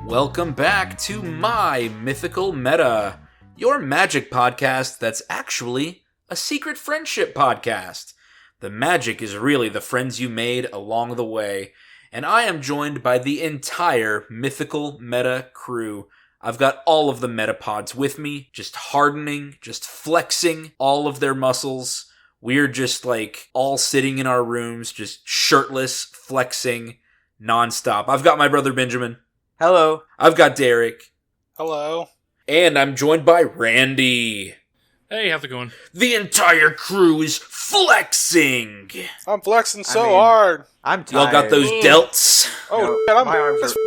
Welcome back to my Mythical Meta, your magic podcast that's actually a secret friendship podcast. The magic is really the friends you made along the way, and I am joined by the entire Mythical Meta crew. I've got all of the Metapods with me, just hardening, just flexing all of their muscles. We're just all sitting in our rooms, just shirtless, flexing, nonstop. I've got my brother Benjamin. Hello. I've got Derek. Hello. And I'm joined by Randy. Hey, how's it going? The entire crew is flexing. I'm flexing hard. I'm tired. Y'all got those delts. Oh, No, shit,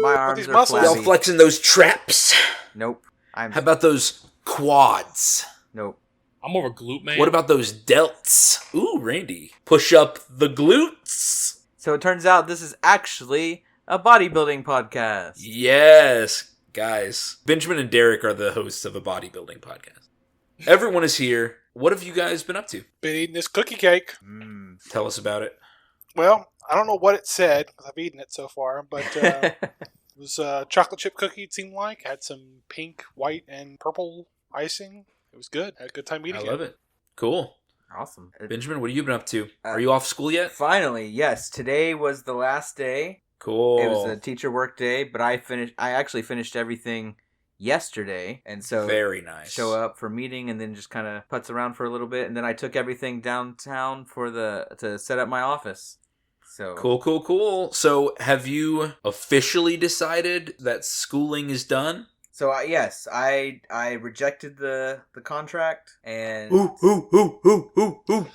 my arms these are muscles. Y'all flabby. flexing those traps. Nope. How about those quads? Nope. I'm more of a glute man. What about those delts? Ooh, Randy. Push up the glutes. So it turns out this is actually a bodybuilding podcast. Yes, guys. Benjamin and Derek are the hosts of a bodybuilding podcast. Everyone is here. What have you guys been up to? Been eating this cookie cake. Tell us about it. Well, I don't know what it said, because I've eaten it so far, but it was a chocolate chip cookie, it seemed like. Had some pink, white, and purple icing. It was good. Had a good time eating it. I love it. Cool. Awesome. Benjamin, what have you been up to? Are you off school yet? Finally, yes. Today was the last day. Cool. It was a teacher work day, but I actually finished everything yesterday, and so very nice. Show up for meeting and then just kind of putz around for a little bit, and then I took everything downtown to set up my office. So Cool. So have you officially decided that schooling is done? So yes, I rejected the contract, and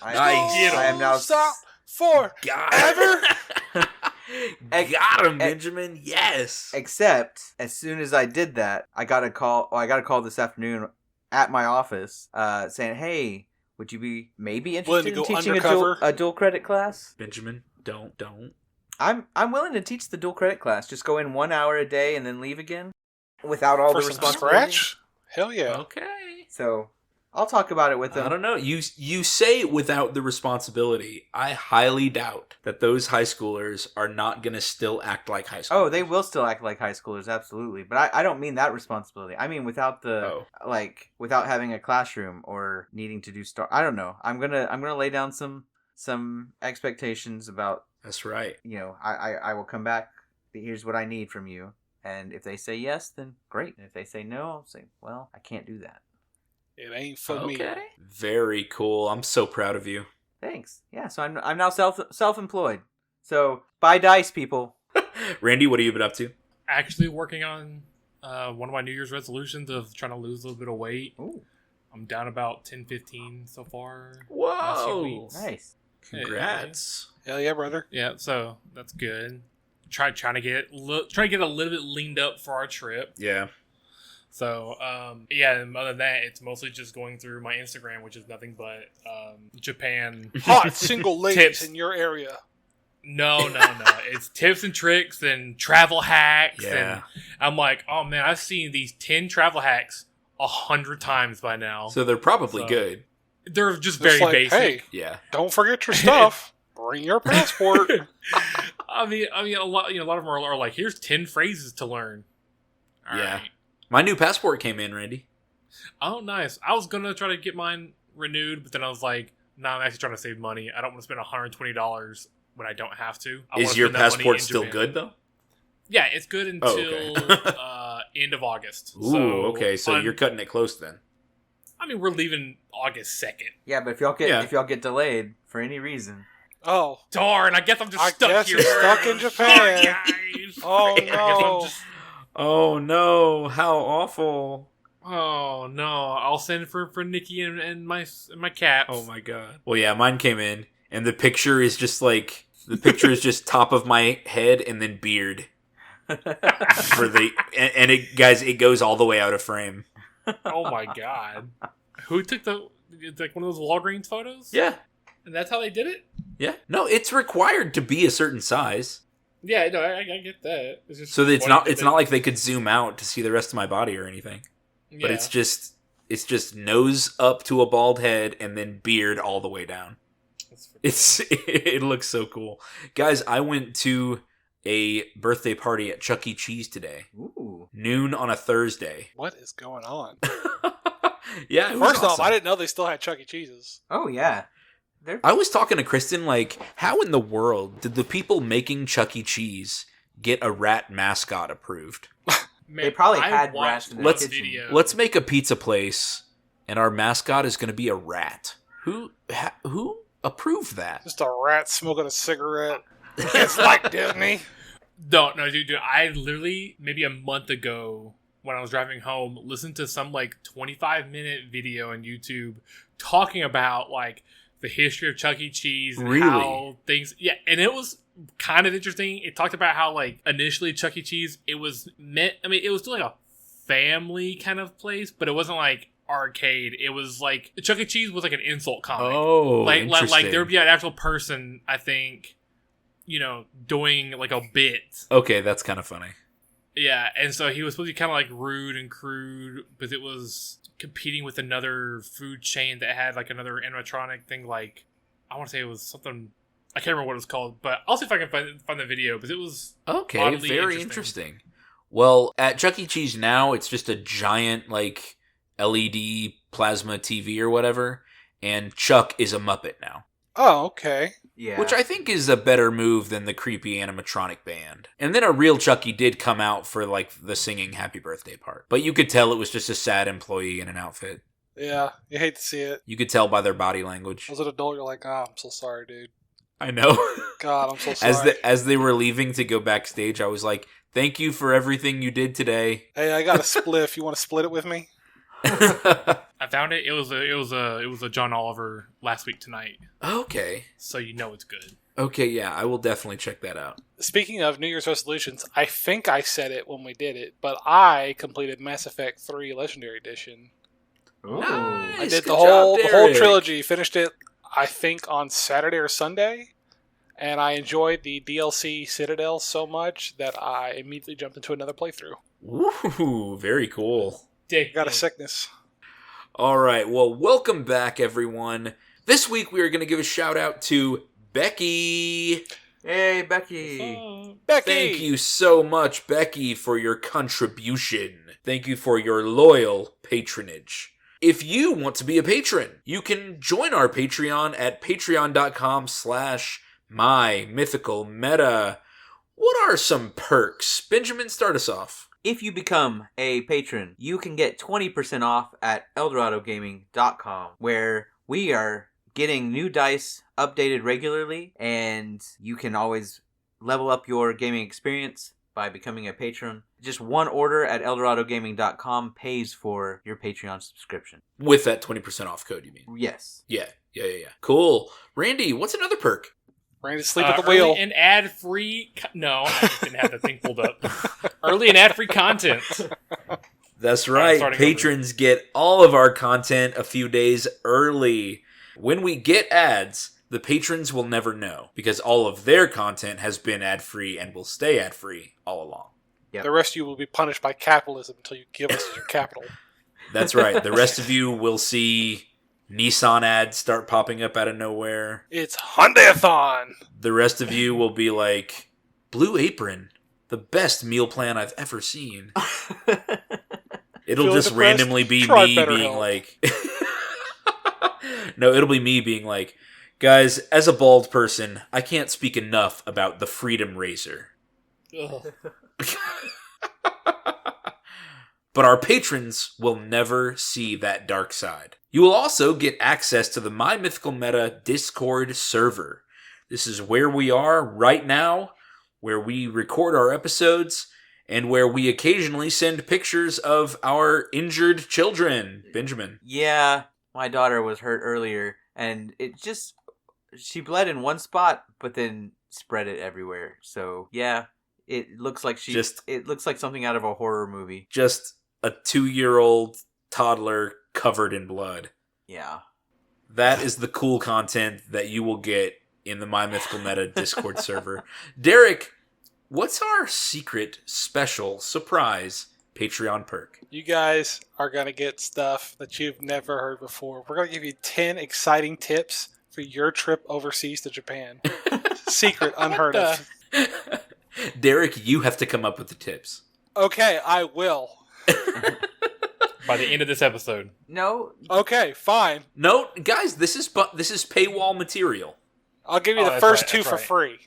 I am now Stop for ever. Got him, Benjamin. Yes. Except as soon as I did that, I got a call. Oh, I got a call this afternoon at my office, saying, "Hey, would you be maybe interested in teaching a dual credit class?" Benjamin, don't. I'm willing to teach the dual credit class. Just go in 1 hour a day and then leave again, without all the From responsibility. scratch? Hell yeah. Okay. So I'll talk about it with them. I don't know. You say without the responsibility. I highly doubt that those high schoolers are not going to still act like high schoolers. Oh, they will still act like high schoolers, absolutely. But I don't mean that responsibility. I mean without without having a classroom or needing to do I don't know. I'm gonna lay down some expectations about. That's right. I will come back. Here's what I need from you, and if they say yes, then great. And if they say no, I'll say, well, I can't do that. It ain't for me. Okay. Very cool. I'm so proud of you. Thanks. Yeah. So I'm now self-employed. So buy dice, people. Randy, what have you been up to? Actually working on one of my New Year's resolutions of trying to lose a little bit of weight. Ooh. I'm down about 10-15 so far. Whoa. Last few weeks. Nice. Congrats. Hell yeah, brother. Yeah, so that's good. Trying to get a little bit leaned up for our trip. Yeah. So, and other than that, it's mostly just going through my Instagram, which is nothing but Japan. Hot single ladies Tips. in your area. No. It's tips and tricks and travel hacks. Yeah. And I'm like, oh man, I've seen these 10 travel hacks 100 times by now. So they're probably good. They're just It's very like, basic. hey, Yeah. don't forget your stuff. Bring your passport. I mean, a lot of them are like, here's 10 phrases to learn. All Yeah. right. My new passport came in, Randy. Oh, nice. I was gonna try to get mine renewed, but then I was like, nah, I'm actually trying to save money. I don't want to spend $120 when I don't have to. Is your passport still good, though? Yeah, it's good until okay. End of August. Ooh, okay. So you're cutting it close then. I mean, we're leaving August 2nd. Yeah, but if y'all get delayed for any reason. Oh. Darn, I guess I'm just stuck here. Stuck in Japan. Guys. Oh, I guess no. I'm just... Oh, no. How awful. Oh, no. I'll send for Nikki and my cats. Oh, my God. Well, yeah, mine came in, and the picture is just top of my head and then beard. And it goes all the way out of frame. Oh, my God. Who took like one of those Walgreens photos? Yeah. And that's how they did it? Yeah. No, it's required to be a certain size. Yeah, no, I get that. It's just so it's not like they could zoom out to see the rest of my body or anything. Yeah. But it's It's just nose up to a bald head and then beard all the way down. It looks so cool. Guys, I went to a birthday party at Chuck E. Cheese today. Ooh. Noon on a Thursday. What is going on? Yeah, it was First off, awesome. I didn't know they still had Chuck E. Cheese's. Oh, yeah. I was talking to Kristen, like, how in the world did the people making Chuck E. Cheese get a rat mascot approved? Man, They probably I had watched rats in their one kitchen. video. Let's make a pizza place, and our mascot is going to be a rat. Who approved that? Just a rat smoking a cigarette. It's like Disney. No, dude. I literally, maybe a month ago, when I was driving home, listened to some, 25-minute video on YouTube talking about, the history of Chuck E. Cheese and Really? how things... Yeah, and it was kind of interesting. It talked about how, initially Chuck E. Cheese, it was meant... I mean, it was still, a family kind of place, but it wasn't, arcade. It was, Chuck E. Cheese was, an insult comic. Oh, interesting. There would be an actual person, I think, doing, a bit. Okay, that's kind of funny. Yeah, and so he was supposed to be kind of rude and crude, but it was competing with another food chain that had another animatronic thing. I want to say it was something, I can't remember what it was called, but I'll see if I can find the video, because it was Okay, oddly very interesting. Well, at Chuck E. Cheese now, it's just a giant LED plasma TV or whatever, and Chuck is a Muppet now. Oh, okay. Yeah. Which I think is a better move than the creepy animatronic band. And then a real Chucky did come out for the singing happy birthday part. But you could tell it was just a sad employee in an outfit. Yeah, you hate to see it. You could tell by their body language. As an adult, you're like, I'm so sorry, dude. I know. God, I'm so sorry. As they were leaving to go backstage, I was like, thank you for everything you did today. Hey, I got a spliff. You want to split it with me? I found it. It was a John Oliver last week tonight. Okay. So it's good. Okay, yeah, I will definitely check that out. Speaking of New Year's resolutions, I think I said it when we did it, but I completed Mass Effect 3 Legendary Edition. Ooh. Nice. I did Good the whole job, Derek. trilogy. Finished it, I think, on Saturday or Sunday, and I enjoyed the DLC Citadel so much that I immediately jumped into another playthrough. Woohoo, very cool. Got a sickness. All right, well, welcome back, everyone. This week we are going to give a shout out to Becky. Hey, Becky. Becky! Thank you so much, Becky, for your contribution. Thank you for your loyal patronage. If you want to be a patron, you can join our Patreon at patreon.com/mymythicalmeta. What are some perks? Benjamin, start us off. If you become a patron, you can get 20% off at eldoradogaming.com, where we are getting new dice updated regularly, and you can always level up your gaming experience by becoming a patron. Just one order at eldoradogaming.com pays for your Patreon subscription. With that 20% off code, you mean? Yes. Yeah. Cool. Randy, what's another perk? Randy, sleep at the wheel. Early and ad-free... No, I just didn't have the thing pulled up. Early and ad-free content. That's right. Patrons get all of our content a few days early. When we get ads, the patrons will never know, because all of their content has been ad-free and will stay ad-free all along. Yep. The rest of you will be punished by capitalism until you give us your capital. That's right. The rest of you will see Nissan ads start popping up out of nowhere. It's Hyundai-a-thon! The rest of you will be like, Blue Apron, the best meal plan I've ever seen. It'll Feeling just depressed? randomly be Try me BetterHelp. being like... No, it'll be me being like, guys, as a bald person, I can't speak enough about the Freedom Razor. Ugh. But our patrons will never see that dark side. You will also get access to the My Mythical Meta Discord server. This is where we are right now, where we record our episodes, and where we occasionally send pictures of our injured children. Benjamin. Yeah, my daughter was hurt earlier, and she bled in one spot, but then spread it everywhere. So, yeah, it looks like it looks like something out of a horror movie. Just a 2-year-old toddler covered in blood. Yeah. That is the cool content that you will get in the My Mythical Meta Discord server. Derek, what's our secret, special, surprise Patreon perk. You guys are going to get stuff that you've never heard before. We're going to give you 10 exciting tips for your trip overseas to Japan. Secret, unheard of. Derek, you have to come up with the tips. Okay, I will. By the end of this episode. No. Okay, fine. No, guys, this is paywall material. I'll give you the first two for free.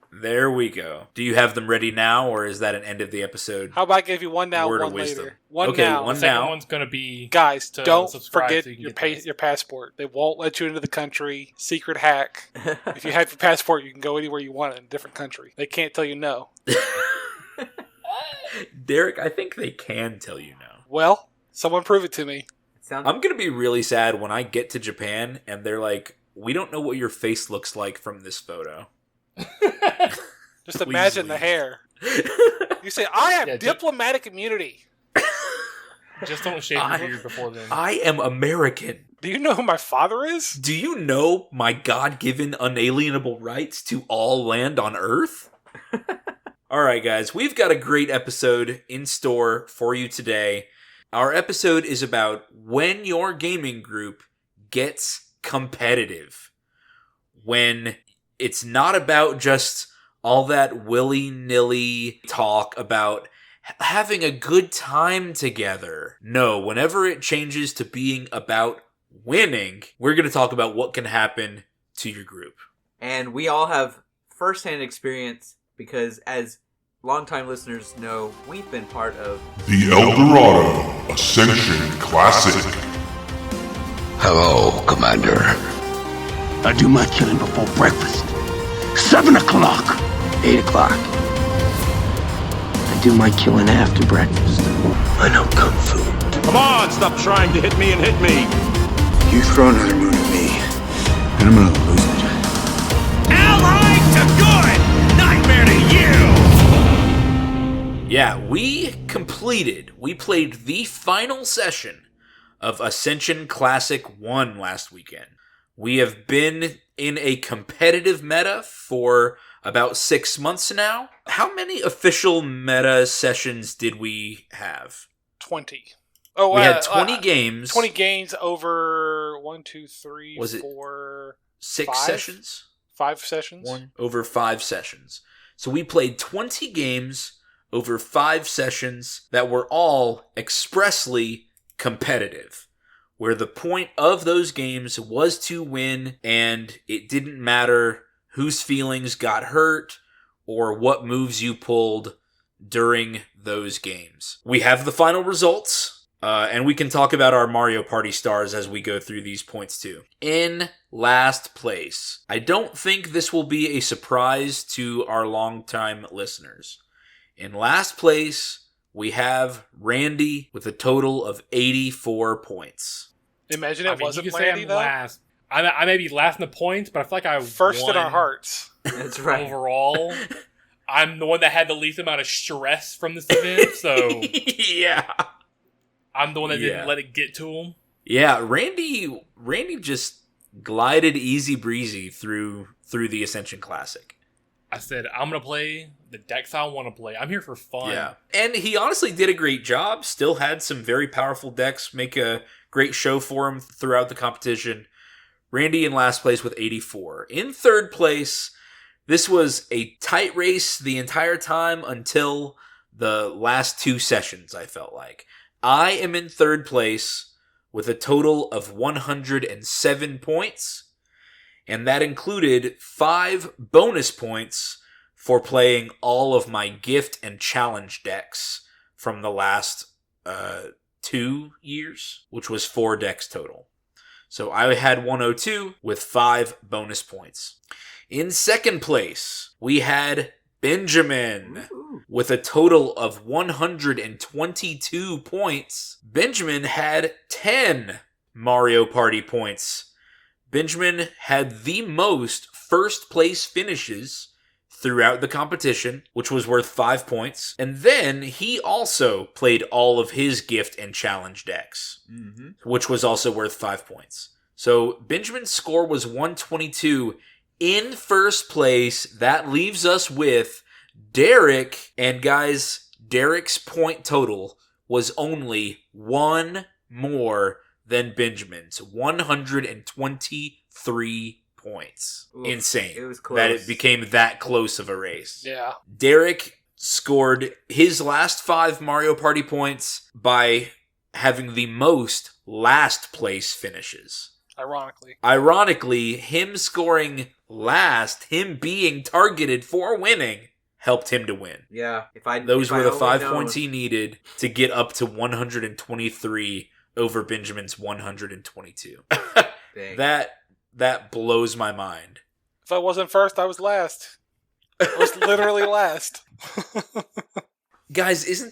There we go. Do you have them ready now, or is that an end of the episode? How about I give you one now, Word one of wisdom. later? One Okay, now. one The second now. one's going to be... Guys, to don't subscribe forget so you can your get this. your passport. They won't let you into the country. Secret hack. If you have your passport, you can go anywhere you want in a different country. They can't tell you no. Derek, I think they can tell you no. Well, someone prove it to me. I'm going to be really sad when I get to Japan and they're like, we don't know what your face looks like from this photo. Just imagine the hair. You say, I have diplomatic immunity. Just don't shave your beard before then. I am American. Do you know who my father is? Do you know my God-given unalienable rights to all land on Earth? All right, guys, we've got a great episode in store for you today. Our episode is about when your gaming group gets competitive. When it's not about just all that willy-nilly talk about having a good time together. No, whenever it changes to being about winning, we're going to talk about what can happen to your group. And we all have first-hand experience because, as longtime listeners know, we've been part of the Dorado Ascension Classic. Hello, Commander. I do my killing before breakfast. 7 o'clock. 8 o'clock. I do my killing after breakfast. I know Kung Fu. Come on, stop trying to hit me and hit me. You throw another moon at me, and I'm gonna lose it. Allied to good! Nightmare to you! Yeah, we played the final session of Ascension Classic 1 last weekend. We have been in a competitive meta for about 6 months now. How many official meta sessions did we have? 20. Oh, we had 20 games. 20 games over 1, 2, 3, Was it 4, 6 5? sessions? 5 sessions? Over 5 sessions. So we played 20 games over 5 sessions that were all expressly competitive, where the point of those games was to win, and it didn't matter whose feelings got hurt or what moves you pulled during those games. We have the final results, and we can talk about our Mario Party stars as we go through these points too. In last place, I don't think this will be a surprise to our longtime listeners. In last place, we have Randy with a total of 84 points. Imagine it wasn't you can Randy, say I'm though. last. I may be last in the points, but I feel like I First won in our hearts. That's right. overall. I'm the one that had the least amount of stress from this event, so Yeah. I'm the one that Yeah. didn't let it get to him. Yeah, Randy just glided easy breezy through the Ascension Classic. I said, I'm going to play the decks I want to play. I'm here for fun. Yeah. And he honestly did a great job. Still had some very powerful decks make a great show for him throughout the competition. Randy in last place with 84. In third place, this was a tight race the entire time until the last 2 sessions, I felt like. I am in third place with a total of 107 points, and that included 5 bonus points for playing all of my gift and challenge decks from the last 2 years, which was 4 decks total. So I had 102 with 5 bonus points. In second place, we had Benjamin with a total of 122 points. Benjamin had 10 Mario Party points. Benjamin had the most first place finishes throughout the competition, which was worth 5 points. And then he also played all of his gift and challenge decks, which was also worth 5 points. So Benjamin's score was 122 in first place. That leaves us with Derek. And guys, Derek's point total was only one more than Benjamin's. 123 points. Oof, Insane. it was close. That it became that close of a race. Yeah. Derek scored his last 5 Mario Party points by having the most last place finishes. Ironically, him scoring last, him being targeted for winning, helped him to win. Yeah. Those were the 5 points he needed to get up to 123 over Benjamin's 122. That blows my mind. If I wasn't first, I was last. I was literally last. Guys,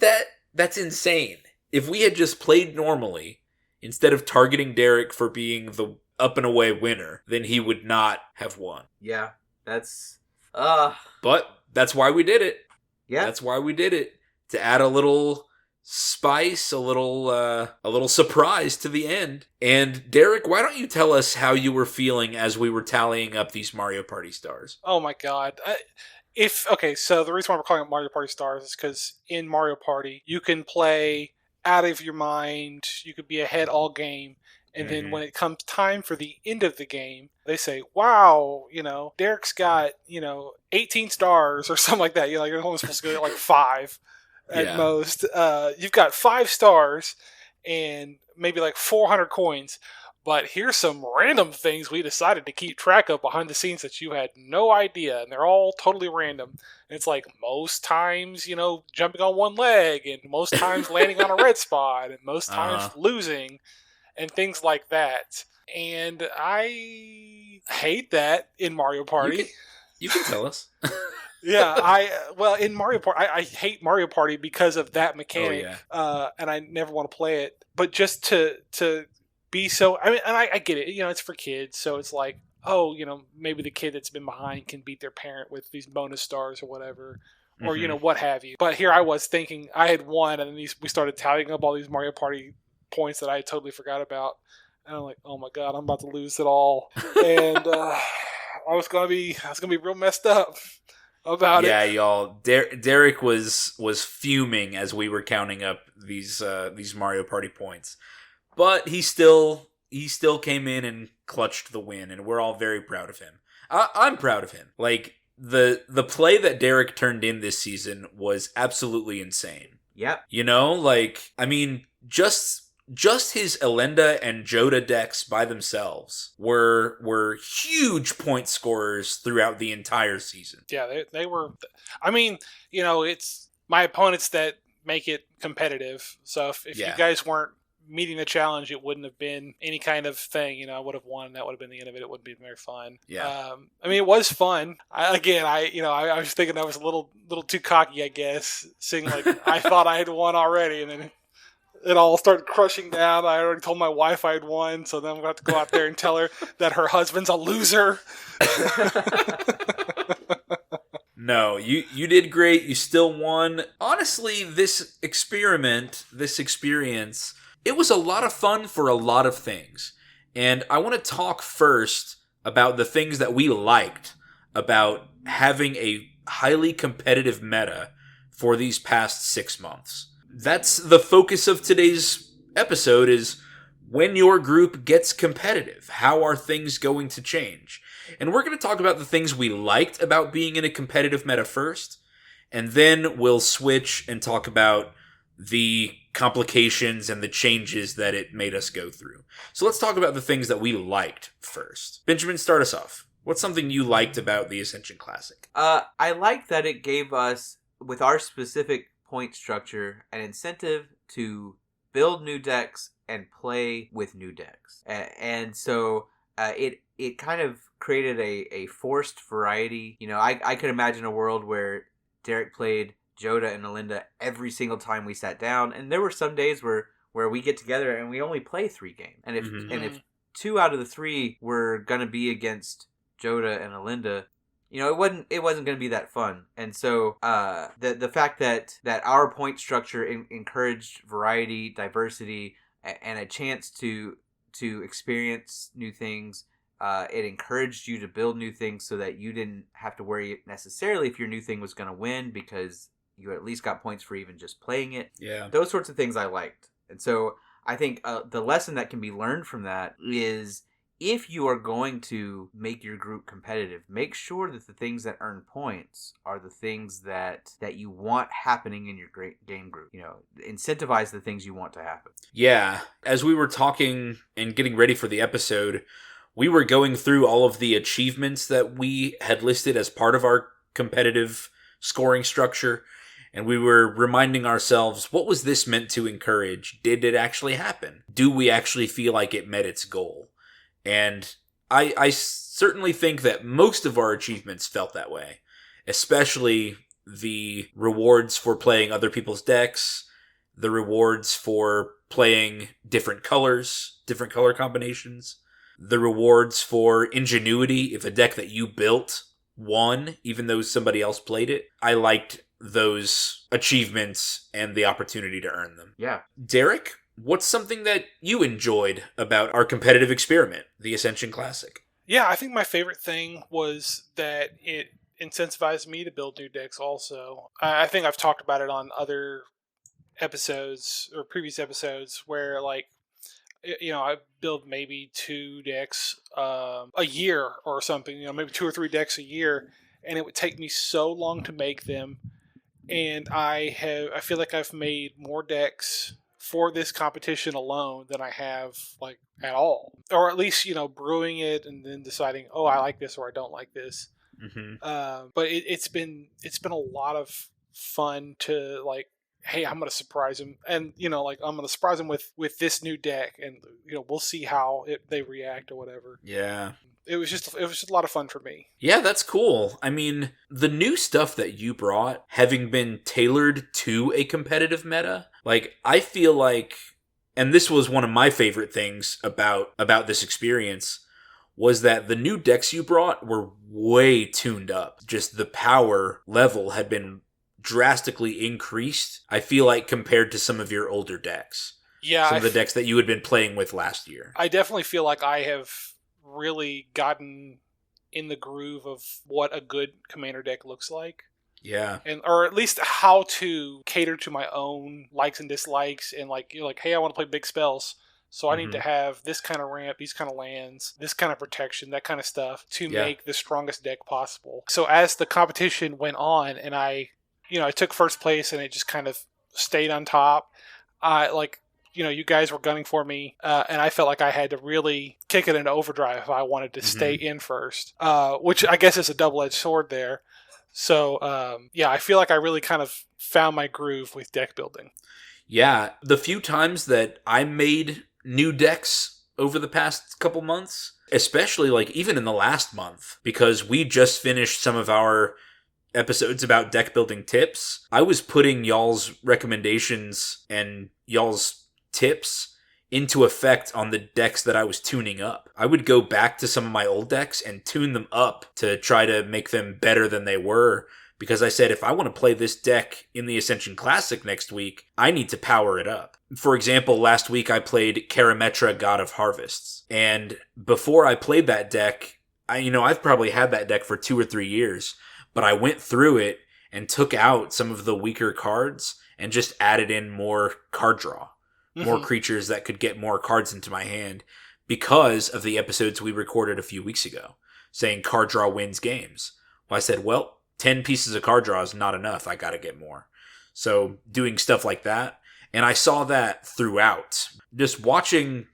that's insane. If we had just played normally, instead of targeting Derek for being the up and away winner, then he would not have won. Yeah, that's... But that's why we did it. Yeah. That's why we did it. To add a little spice, a little surprise to the end. And Derek, why don't you tell us how you were feeling as we were tallying up these Mario Party stars? Oh my god. So the reason why we're calling it Mario Party stars is because in Mario Party, you can play out of your mind, you could be ahead all game, and then when it comes time for the end of the game, they say, wow, Derek's got, 18 stars or something like that. You're only supposed to get like 5 at most. You've got 5 stars and maybe like 400 coins, but here's some random things we decided to keep track of behind the scenes that you had no idea, and they're all totally random. And it's like most times, jumping on one leg, and most times landing on a red spot, and most times losing, and things like that. And I hate that in Mario Party. You can tell us. In Mario Party, I hate Mario Party because of that mechanic, and I never want to play it. But just to be so, and I get it, it's for kids, so it's like, maybe the kid that's been behind can beat their parent with these bonus stars or whatever, or what have you. But here I was thinking I had won, and then we started tallying up all these Mario Party points that I totally forgot about, and I'm like, oh my god, I'm about to lose it all, and I was gonna be real messed up about it. Yeah, y'all. Derek was fuming as we were counting up these Mario Party points, but he still came in and clutched the win, and we're all very proud of him. I'm proud of him. Like the play that Derek turned in this season was absolutely insane. Yep. Just his Elenda and Joda decks by themselves were huge point scorers throughout the entire season. Yeah, they were. It's my opponents that make it competitive. So if you guys weren't meeting the challenge, it wouldn't have been any kind of thing. I would have won. That would have been the end of it. It would have been very fun. Yeah. It was fun. I was thinking I was a little too cocky, I guess, seeing like I thought I had won already, and then it all started crushing down. I already told my wife I had won, so then I'm going to have to go out there and tell her that her husband's a loser. No, you did great. You still won. Honestly, this experience, it was a lot of fun for a lot of things. And I want to talk first about the things that we liked about having a highly competitive meta for these past 6 months. That's the focus of today's episode, is when your group gets competitive, how are things going to change? And we're going to talk about the things we liked about being in a competitive meta first, and then we'll switch and talk about the complications and the changes that it made us go through. So let's talk about the things that we liked first. Benjamin, start us off. What's something you liked about the Ascension Classic? I liked that it gave us, with our specific point structure, an incentive to build new decks and play with new decks. And so it kind of created a forced variety. I could imagine a world where Derek played Joda and Elenda every single time we sat down, and there were some days where we get together and we only play 3 games. And if 2 out of the 3 were gonna be against Joda and Elenda, it wasn't going to be that fun. And so the fact that our point structure encouraged variety, diversity, and a chance to experience new things, it encouraged you to build new things so that you didn't have to worry necessarily if your new thing was going to win, because You at least got points for even just playing it. Yeah. Those sorts of things I liked. And so I think the lesson that can be learned from that is, if you are going to make your group competitive, make sure that the things that earn points are the things that you want happening in your great game group. You know, incentivize the things you want to happen. Yeah. As we were talking and getting ready for the episode, we were going through all of the achievements that we had listed as part of our competitive scoring structure, and we were reminding ourselves, what was this meant to encourage? Did it actually happen? Do we actually feel like it met its goal? And I certainly think that most of our achievements felt that way, especially the rewards for playing other people's decks, the rewards for playing different colors, different color combinations, the rewards for ingenuity if a deck that you built won, even though somebody else played it. I liked those achievements and the opportunity to earn them. Yeah. Derek, what's something that you enjoyed about our competitive experiment, the Ascension Classic? Yeah, I think my favorite thing was that it incentivized me to build new decks also. I think I've talked about it on other episodes or previous episodes where, like, you know, I build maybe 2 decks a year or something, you know, maybe 2 or 3 decks a year, and it would take me so long to make them. And I feel like I've made more decks for this competition alone than I have, like, at all. Or at least, you know, brewing it and then deciding, oh, I like this or I don't like this. Mm-hmm. But it's been a lot of fun to, like, hey, I'm going to surprise him. And, you know, like, I'm going to surprise him with this new deck. And, you know, we'll see how they react or whatever. Yeah. It was just a lot of fun for me. Yeah, that's cool. I mean, the new stuff that you brought, having been tailored to a competitive meta, like, I feel like, and this was one of my favorite things about this experience, was that the new decks you brought were way tuned up. Just the power level had been drastically increased, I feel like, compared to some of your older decks. Yeah. Some of the decks that you had been playing with last year. I definitely feel like I have really gotten in the groove of what a good commander deck looks like. Yeah. And or at least how to cater to my own likes and dislikes, and, like, you're like, hey, I want to play big spells, so I need to have this kind of ramp, these kind of lands, this kind of protection, that kind of stuff to make the strongest deck possible. So as the competition went on and I took first place and it just kind of stayed on top, you guys were gunning for me, and I felt like I had to really kick it into overdrive if I wanted to stay in first, which I guess is a double-edged sword there. So, I feel like I really kind of found my groove with deck building. Yeah, the few times that I made new decks over the past couple months, especially, like, even in the last month, because we just finished some of our episodes about deck building tips, I was putting y'all's recommendations and y'all's tips into effect on the decks that I was tuning up. I would go back to some of my old decks and tune them up to try to make them better than they were, because I said, if I want to play this deck in the Ascension Classic next week, I need to power it up. For example, last week I played Karametra, God of Harvests, and before I played that deck, I've probably had that deck for 2 or 3 years, but I went through it and took out some of the weaker cards and just added in more card draw. More creatures that could get more cards into my hand because of the episodes we recorded a few weeks ago, saying card draw wins games. Well, I said, 10 pieces of card draw is not enough. I got to get more. So doing stuff like that. And I saw that throughout. Just watching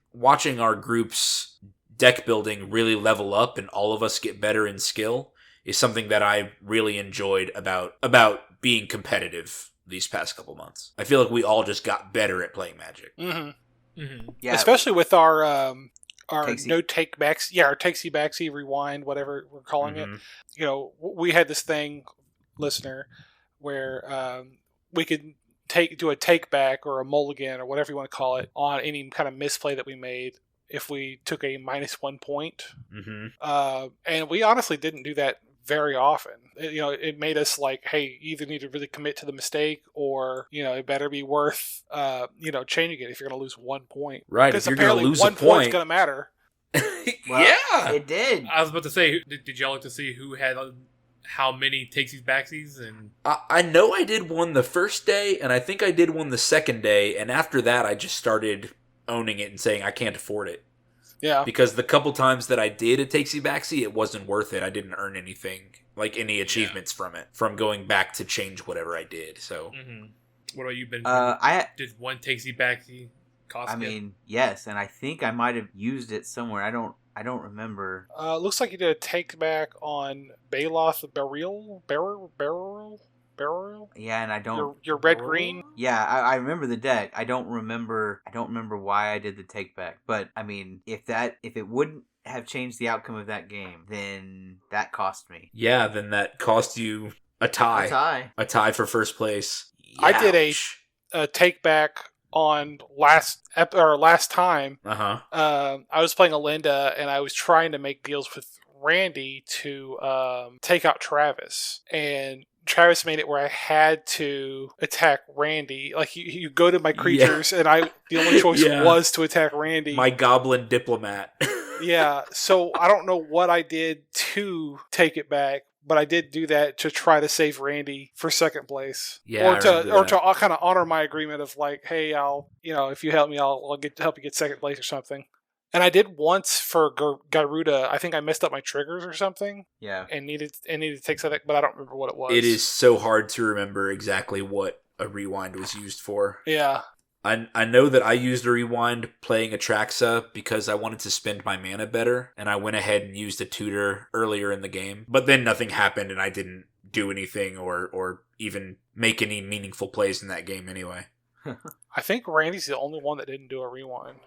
our group's deck building really level up and all of us get better in skill is something that I really enjoyed about being competitive these past couple months. I feel like we all just got better at playing Magic. Yeah, especially with our Takesy. no take backs, our takesy backsy rewind, whatever we're calling it. You know, we had this thing, listener, where we could do a take back or a mulligan or whatever you want to call it on any kind of misplay that we made if we took a -1 point. And we honestly didn't do that very often. It made us like, hey, you either need to really commit to the mistake or, it better be worth, changing it if you're going to lose 1 point. Right. If you're going to lose a one point's going to matter. Well, yeah. it did. I was about to say, did y'all like to see who had how many takesies backsies and I know I did one the first day, and I think I did one the second day, and after that I just started owning it and saying I can't afford it. Yeah. Because the couple times that I did a takesy backsy, it wasn't worth it. I didn't earn anything, like any achievements from it, from going back to change whatever I did. So, What about you, Ben? Did one takesy backsy cost? I mean, yes, and I think I might have used it somewhere. I don't remember. Looks like you did a take back on Baloth Barrel. Yeah, and I don't. Your red green. Yeah, I remember the deck. I don't remember why I did the take back. But I mean, if it wouldn't have changed the outcome of that game, then that cost me. yeah, then that cost you a tie. A tie for first place. I did Youch. a take back on last time. I was playing Alinda, and I was trying to make deals with Randy to take out Travis, and Travis made it where I had to attack Randy. Like you go to my creatures, and the only choice was to attack Randy. My goblin diplomat. Yeah, so I don't know what I did to take it back, but I did do that to try to save Randy for second place. Yeah, or to kind of honor my agreement of like, hey, if you help me, I'll help you get second place or something. And I did once for Garuda. I think I messed up my triggers or something. Yeah, and needed to take something, but I don't remember what it was. It is so hard to remember exactly what a rewind was used for. Yeah. I know that I used a rewind playing Atraxa because I wanted to spend my mana better, and I went ahead and used a tutor earlier in the game. But then nothing happened, and I didn't do anything or even make any meaningful plays in that game anyway. I think Randy's the only one that didn't do a rewind.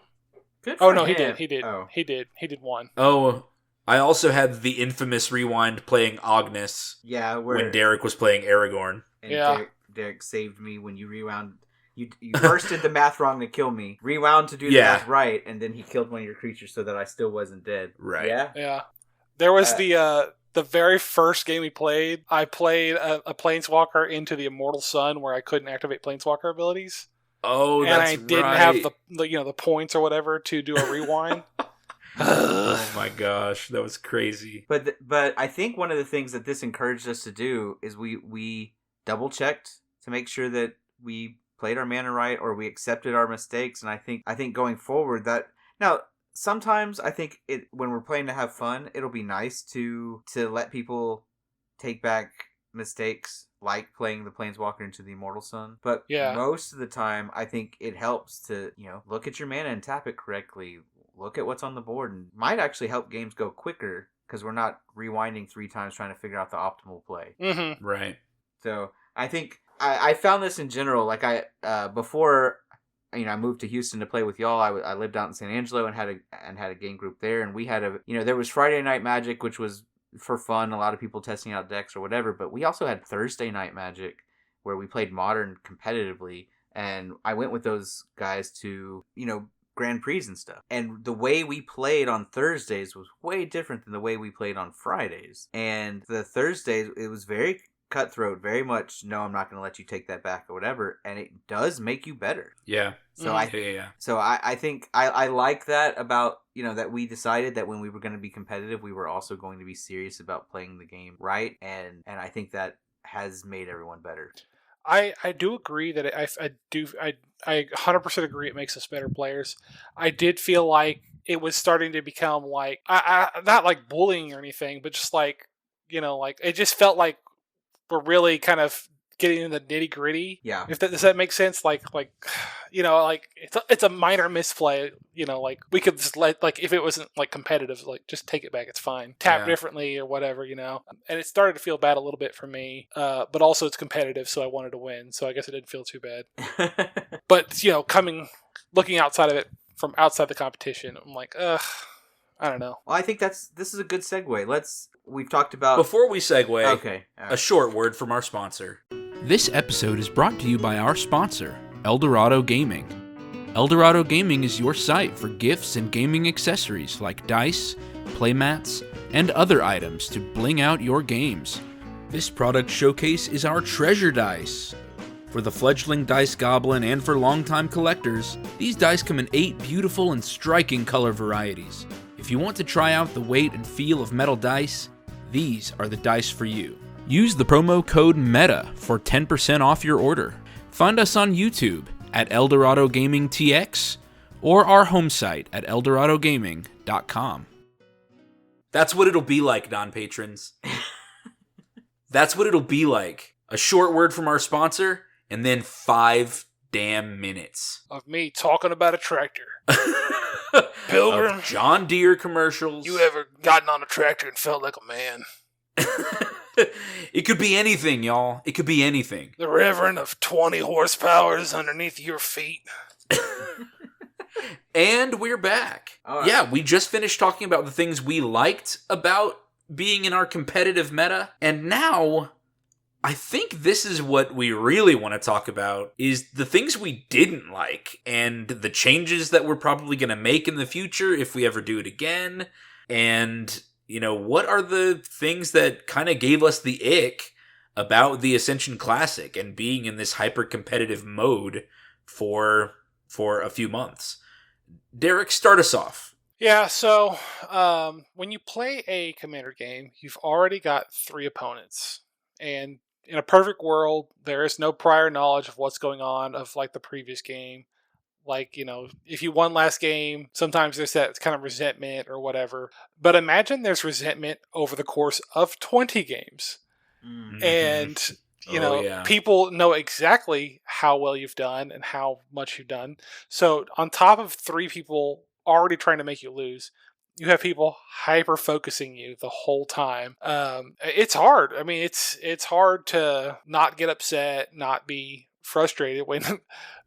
Good Oh for no, him. he did. Oh. He did one. Oh, I also had the infamous rewind playing Agnes. Yeah, when Derek was playing Aragorn. And yeah, Derek saved me when you rewound. You first did the math wrong to kill me, rewound to do the math right, and then he killed one of your creatures so that I still wasn't dead. Right. Yeah. There was the very first game we played. I played a Planeswalker into the Immortal Sun where I couldn't activate Planeswalker abilities. Oh, and that's I didn't right. have the points or whatever to do a rewind. Oh my gosh, that was crazy. But I think one of the things that this encouraged us to do is we double checked to make sure that we played our mana right or we accepted our mistakes. And I think going forward that now sometimes I think when we're playing to have fun, it'll be nice to let people take back mistakes like playing the Planeswalker into the Immortal Sun. But most of the time I think it helps to, look at your mana and tap it correctly. Look at what's on the board, and might actually help games go quicker because we're not rewinding 3 times trying to figure out the optimal play. Mm-hmm. Right. So I think I found this in general. Like before, I moved to Houston to play with y'all. I lived out in San Angelo and had a game group there, and we had there was Friday Night Magic, which was for fun. A lot of people testing out decks or whatever. But we also had Thursday Night Magic, where we played Modern competitively, and I went with those guys to Grand Prix and stuff. And the way we played on Thursdays was way different than the way we played on Fridays. And the Thursdays, it was very cutthroat, very much, no, I'm not going to let you take that back or whatever. And it does make you better. Yeah. So I think I like that about, that we decided that when we were going to be competitive, we were also going to be serious about playing the game right. And I think that has made everyone better. I do agree that I 100% agree it makes us better players. I did feel like it was starting to become like I not like bullying or anything, but just like it just felt like we're really kind of getting in the nitty gritty. Yeah. Does that make sense? Like it's a minor misplay. Like we could just if it wasn't like competitive, like just take it back. It's fine. Tap differently or whatever. And it started to feel bad a little bit for me. But also it's competitive, so I wanted to win. So I guess it didn't feel too bad. But looking outside of it from outside the competition, I'm like, I don't know. Well, I think this is a good segue. We've talked about... Before we segue, okay, right. A short word from our sponsor. This episode is brought to you by our sponsor, Dorado Gaming. Dorado Gaming is your site for gifts and gaming accessories like dice, playmats, and other items to bling out your games. This product showcase is our treasure dice. For the fledgling dice goblin and for longtime collectors, these dice come in 8 beautiful and striking color varieties. If you want to try out the weight and feel of metal dice, these are the dice for you. Use the promo code META for 10% off your order. Find us on YouTube at Eldorado Gaming TX or our home site at eldoradogaming.com. That's what it'll be like, non-patrons. That's what it'll be like. A short word from our sponsor, and then 5 damn minutes of me talking about a tractor. Pilgrim, of John Deere commercials. You ever gotten on a tractor and felt like a man? It could be anything, y'all. It could be anything. The reverend of 20 horsepower is underneath your feet. And we're back. Right. Yeah, we just finished talking about the things we liked about being in our competitive meta, and now I think this is what we really want to talk about, is the things we didn't like, and the changes that we're probably going to make in the future if we ever do it again, and what are the things that kind of gave us the ick about the Ascension Classic and being in this hyper-competitive mode for a few months? Derek, start us off. Yeah, so when you play a Commander game, you've already got 3 opponents. And in a perfect world, there is no prior knowledge of what's going on of like the previous game. Like, if you won last game, sometimes there's that kind of resentment or whatever. But imagine there's resentment over the course of 20 games. Mm-hmm. And, people know exactly how well you've done and how much you've done. So on top of 3 people already trying to make you lose, you have people hyper-focusing you the whole time. It's hard. I mean, it's hard to not get upset, not be frustrated when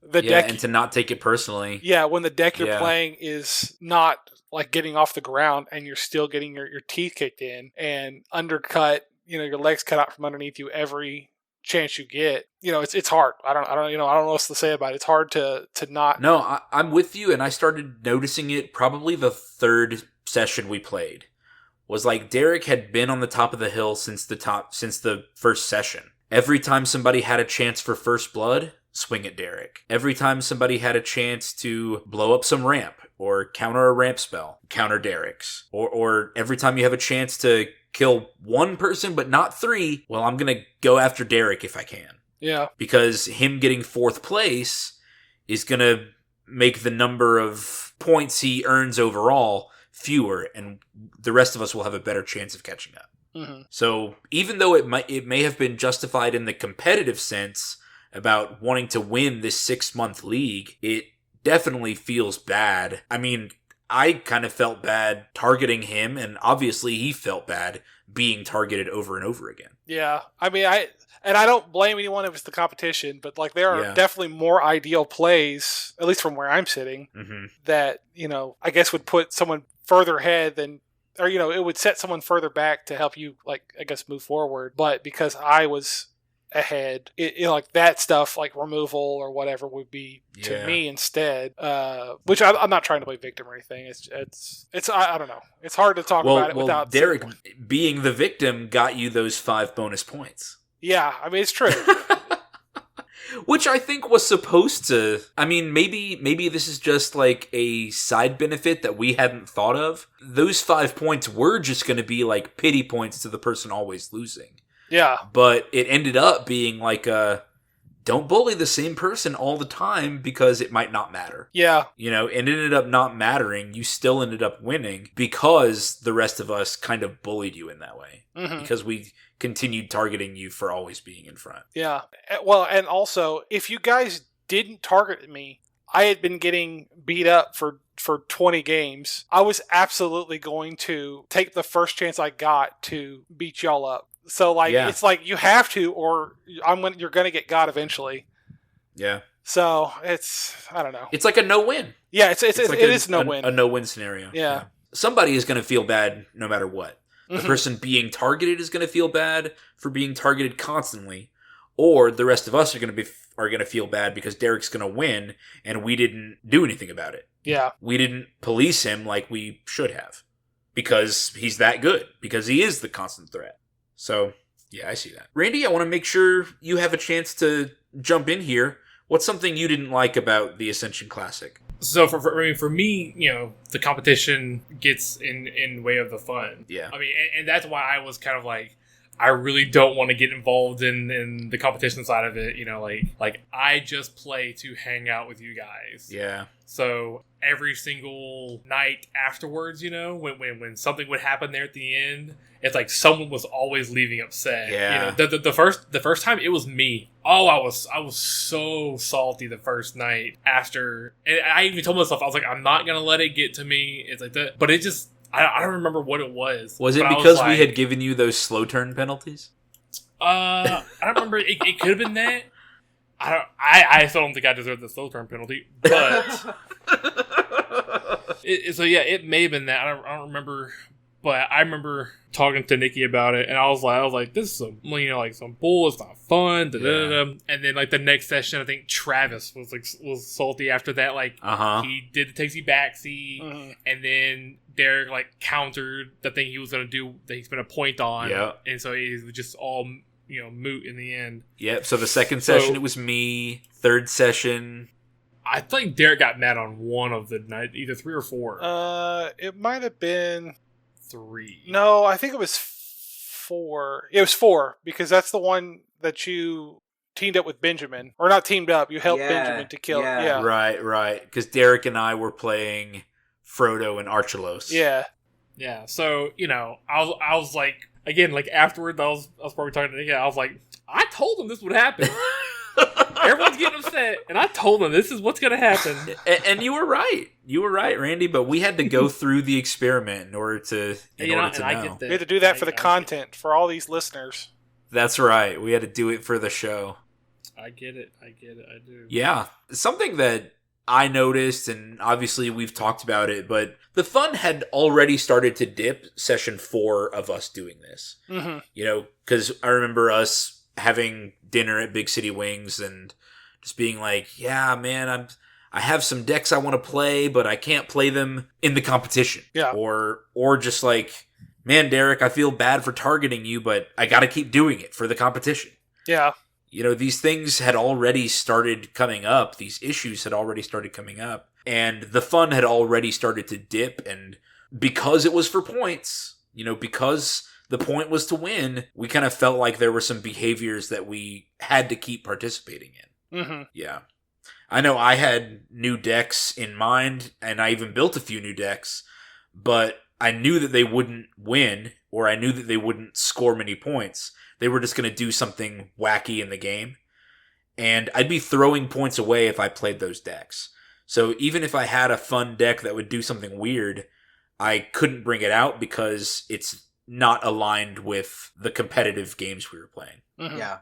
the deck, and to not take it personally. Yeah, when the deck you're playing is not like getting off the ground and you're still getting your teeth kicked in and undercut, your legs cut out from underneath you every chance you get. It's hard. I don't know what else to say about it. It's hard to not. No, I'm with you, and I started noticing it probably the 3rd session we played. Was like Derek had been on the top of the hill since the first session. Every time somebody had a chance for first blood, swing at Derek. Every time somebody had a chance to blow up some ramp or counter a ramp spell, counter Derek's. Or every time you have a chance to kill 1 person but not 3, well, I'm going to go after Derek if I can. Yeah. Because him getting 4th place is going to make the number of points he earns overall fewer, and the rest of us will have a better chance of catching up. Mm-hmm. So even though it may have been justified in the competitive sense about wanting to win this 6-month league, it definitely feels bad. I mean, I kind of felt bad targeting him, and obviously he felt bad being targeted over and over again. Yeah, I mean, I don't blame anyone if it's the competition, but like there are definitely more ideal plays, at least from where I'm sitting, that I guess would put someone further ahead than. Or, it would set someone further back to help you, like, I guess, move forward. But because I was ahead, like, that stuff, like, removal or whatever would be to me instead. Which I'm not trying to play victim or anything. It's I don't know. It's hard to talk about it without... Derek, being the victim got you those 5 bonus points. Yeah, I mean, it's true. Which I think was supposed to... I mean, maybe this is just like a side benefit that we hadn't thought of. Those 5 points were just going to be like pity points to the person always losing. Yeah. But it ended up being like don't bully the same person all the time because it might not matter. Yeah. And it ended up not mattering. You still ended up winning because the rest of us kind of bullied you in that way. Mm-hmm. Because we continued targeting you for always being in front. Yeah. Well, and also, if you guys didn't target me, I had been getting beat up for 20 games. I was absolutely going to take the first chance I got to beat y'all up. So, it's like you have to, or you're going to get got eventually. Yeah. So, I don't know. It's like a no-win. Yeah, it is no-win. A no-win scenario. Yeah. Somebody is going to feel bad no matter what. The person being targeted is going to feel bad for being targeted constantly, or the rest of us are going to feel bad because Derek's going to win and we didn't do anything about it. Yeah. We didn't police him like we should have because he's that good, because he is the constant threat. So, yeah, I see that. Randy, I want to make sure you have a chance to jump in here. What's something you didn't like about the Ascension Classic? So for me, the competition gets in way of the fun. Yeah. I mean, and that's why I was kind of like, I really don't want to get involved in the competition side of it. You know, like I just play to hang out with you guys. Yeah. So every single night afterwards, you know, when something would happen there at the end, it's like someone was always leaving upset. Yeah. You know, the first time it was me. Oh, I was so salty the first night after, and I even told myself, I was like, I'm not gonna let it get to me. It's like that, but it just. I don't remember what it was. Was it because we had given you those slow turn penalties? I don't remember. It could have been that. I still don't think I deserved the slow turn penalty, but so yeah, it may have been that. I don't remember, but I remember talking to Nikki about it, and I was like, this is some, you know, like some bull. It's not fun. Yeah. And then like the next session, I think Travis was salty after that. Like he did the takesy backsy, and then Derek like countered the thing he was gonna do that he spent a point on. Yeah, and so it was just all, you know, moot in the end. Yep. So the second session it was me. Third session, I think Derek got mad on one of the night, either 3 or 4. It might have been 3. No, I think it was 4. It was 4 because that's the one that you teamed up with Benjamin, or not teamed up. You helped Benjamin to kill. Yeah. Right. Because Derek and I were playing Frodo and Archelaus. Yeah. So you know, I was like, again, like afterwards, I was probably talking to Nick. I was like, I told him this would happen. Everyone's getting upset, and I told them this is what's going to happen. And you were right. You were right, Randy. But we had to go through the experiment in order to know. I get that. We had to do that for the content for all these listeners. That's right. We had to do it for the show. I get it. I do. Yeah, something that I noticed, and obviously we've talked about it, but the fun had already started to dip session 4 of us doing this. Mm-hmm. You know, because I remember us having dinner at Big City Wings and just being like, yeah, man, I have some decks I want to play, but I can't play them in the competition. Yeah. Or just like, man, Derek, I feel bad for targeting you, but I got to keep doing it for the competition. Yeah. You know, these things had already started coming up. These issues had already started coming up. And the fun had already started to dip. And because it was for points, you know, because the point was to win, we kind of felt like there were some behaviors that we had to keep participating in. Mm-hmm. Yeah. I know I had new decks in mind, and I even built a few new decks, but I knew that they wouldn't win, or I knew that they wouldn't score many points. They were just going to do something wacky in the game, and I'd be throwing points away if I played those decks. So even if I had a fun deck that would do something weird, I couldn't bring it out because it's not aligned with the competitive games we were playing. Mm-hmm. Yeah.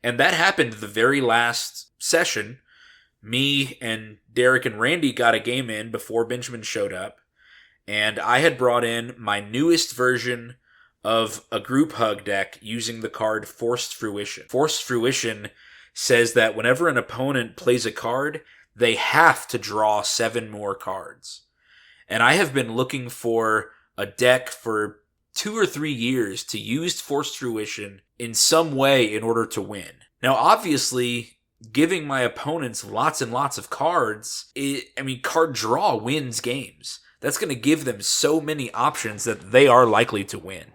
And that happened the very last session. Me and Derek and Randy got a game in before Benjamin showed up, and I had brought in my newest version of a group hug deck using the card Forced Fruition. Forced Fruition says that whenever an opponent plays a card, they have to draw 7 more cards. And I have been looking for a deck for 2 or 3 years to use Forced Fruition in some way in order to win. Now, obviously, giving my opponents lots and lots of cards, card draw wins games. That's going to give them so many options that they are likely to win.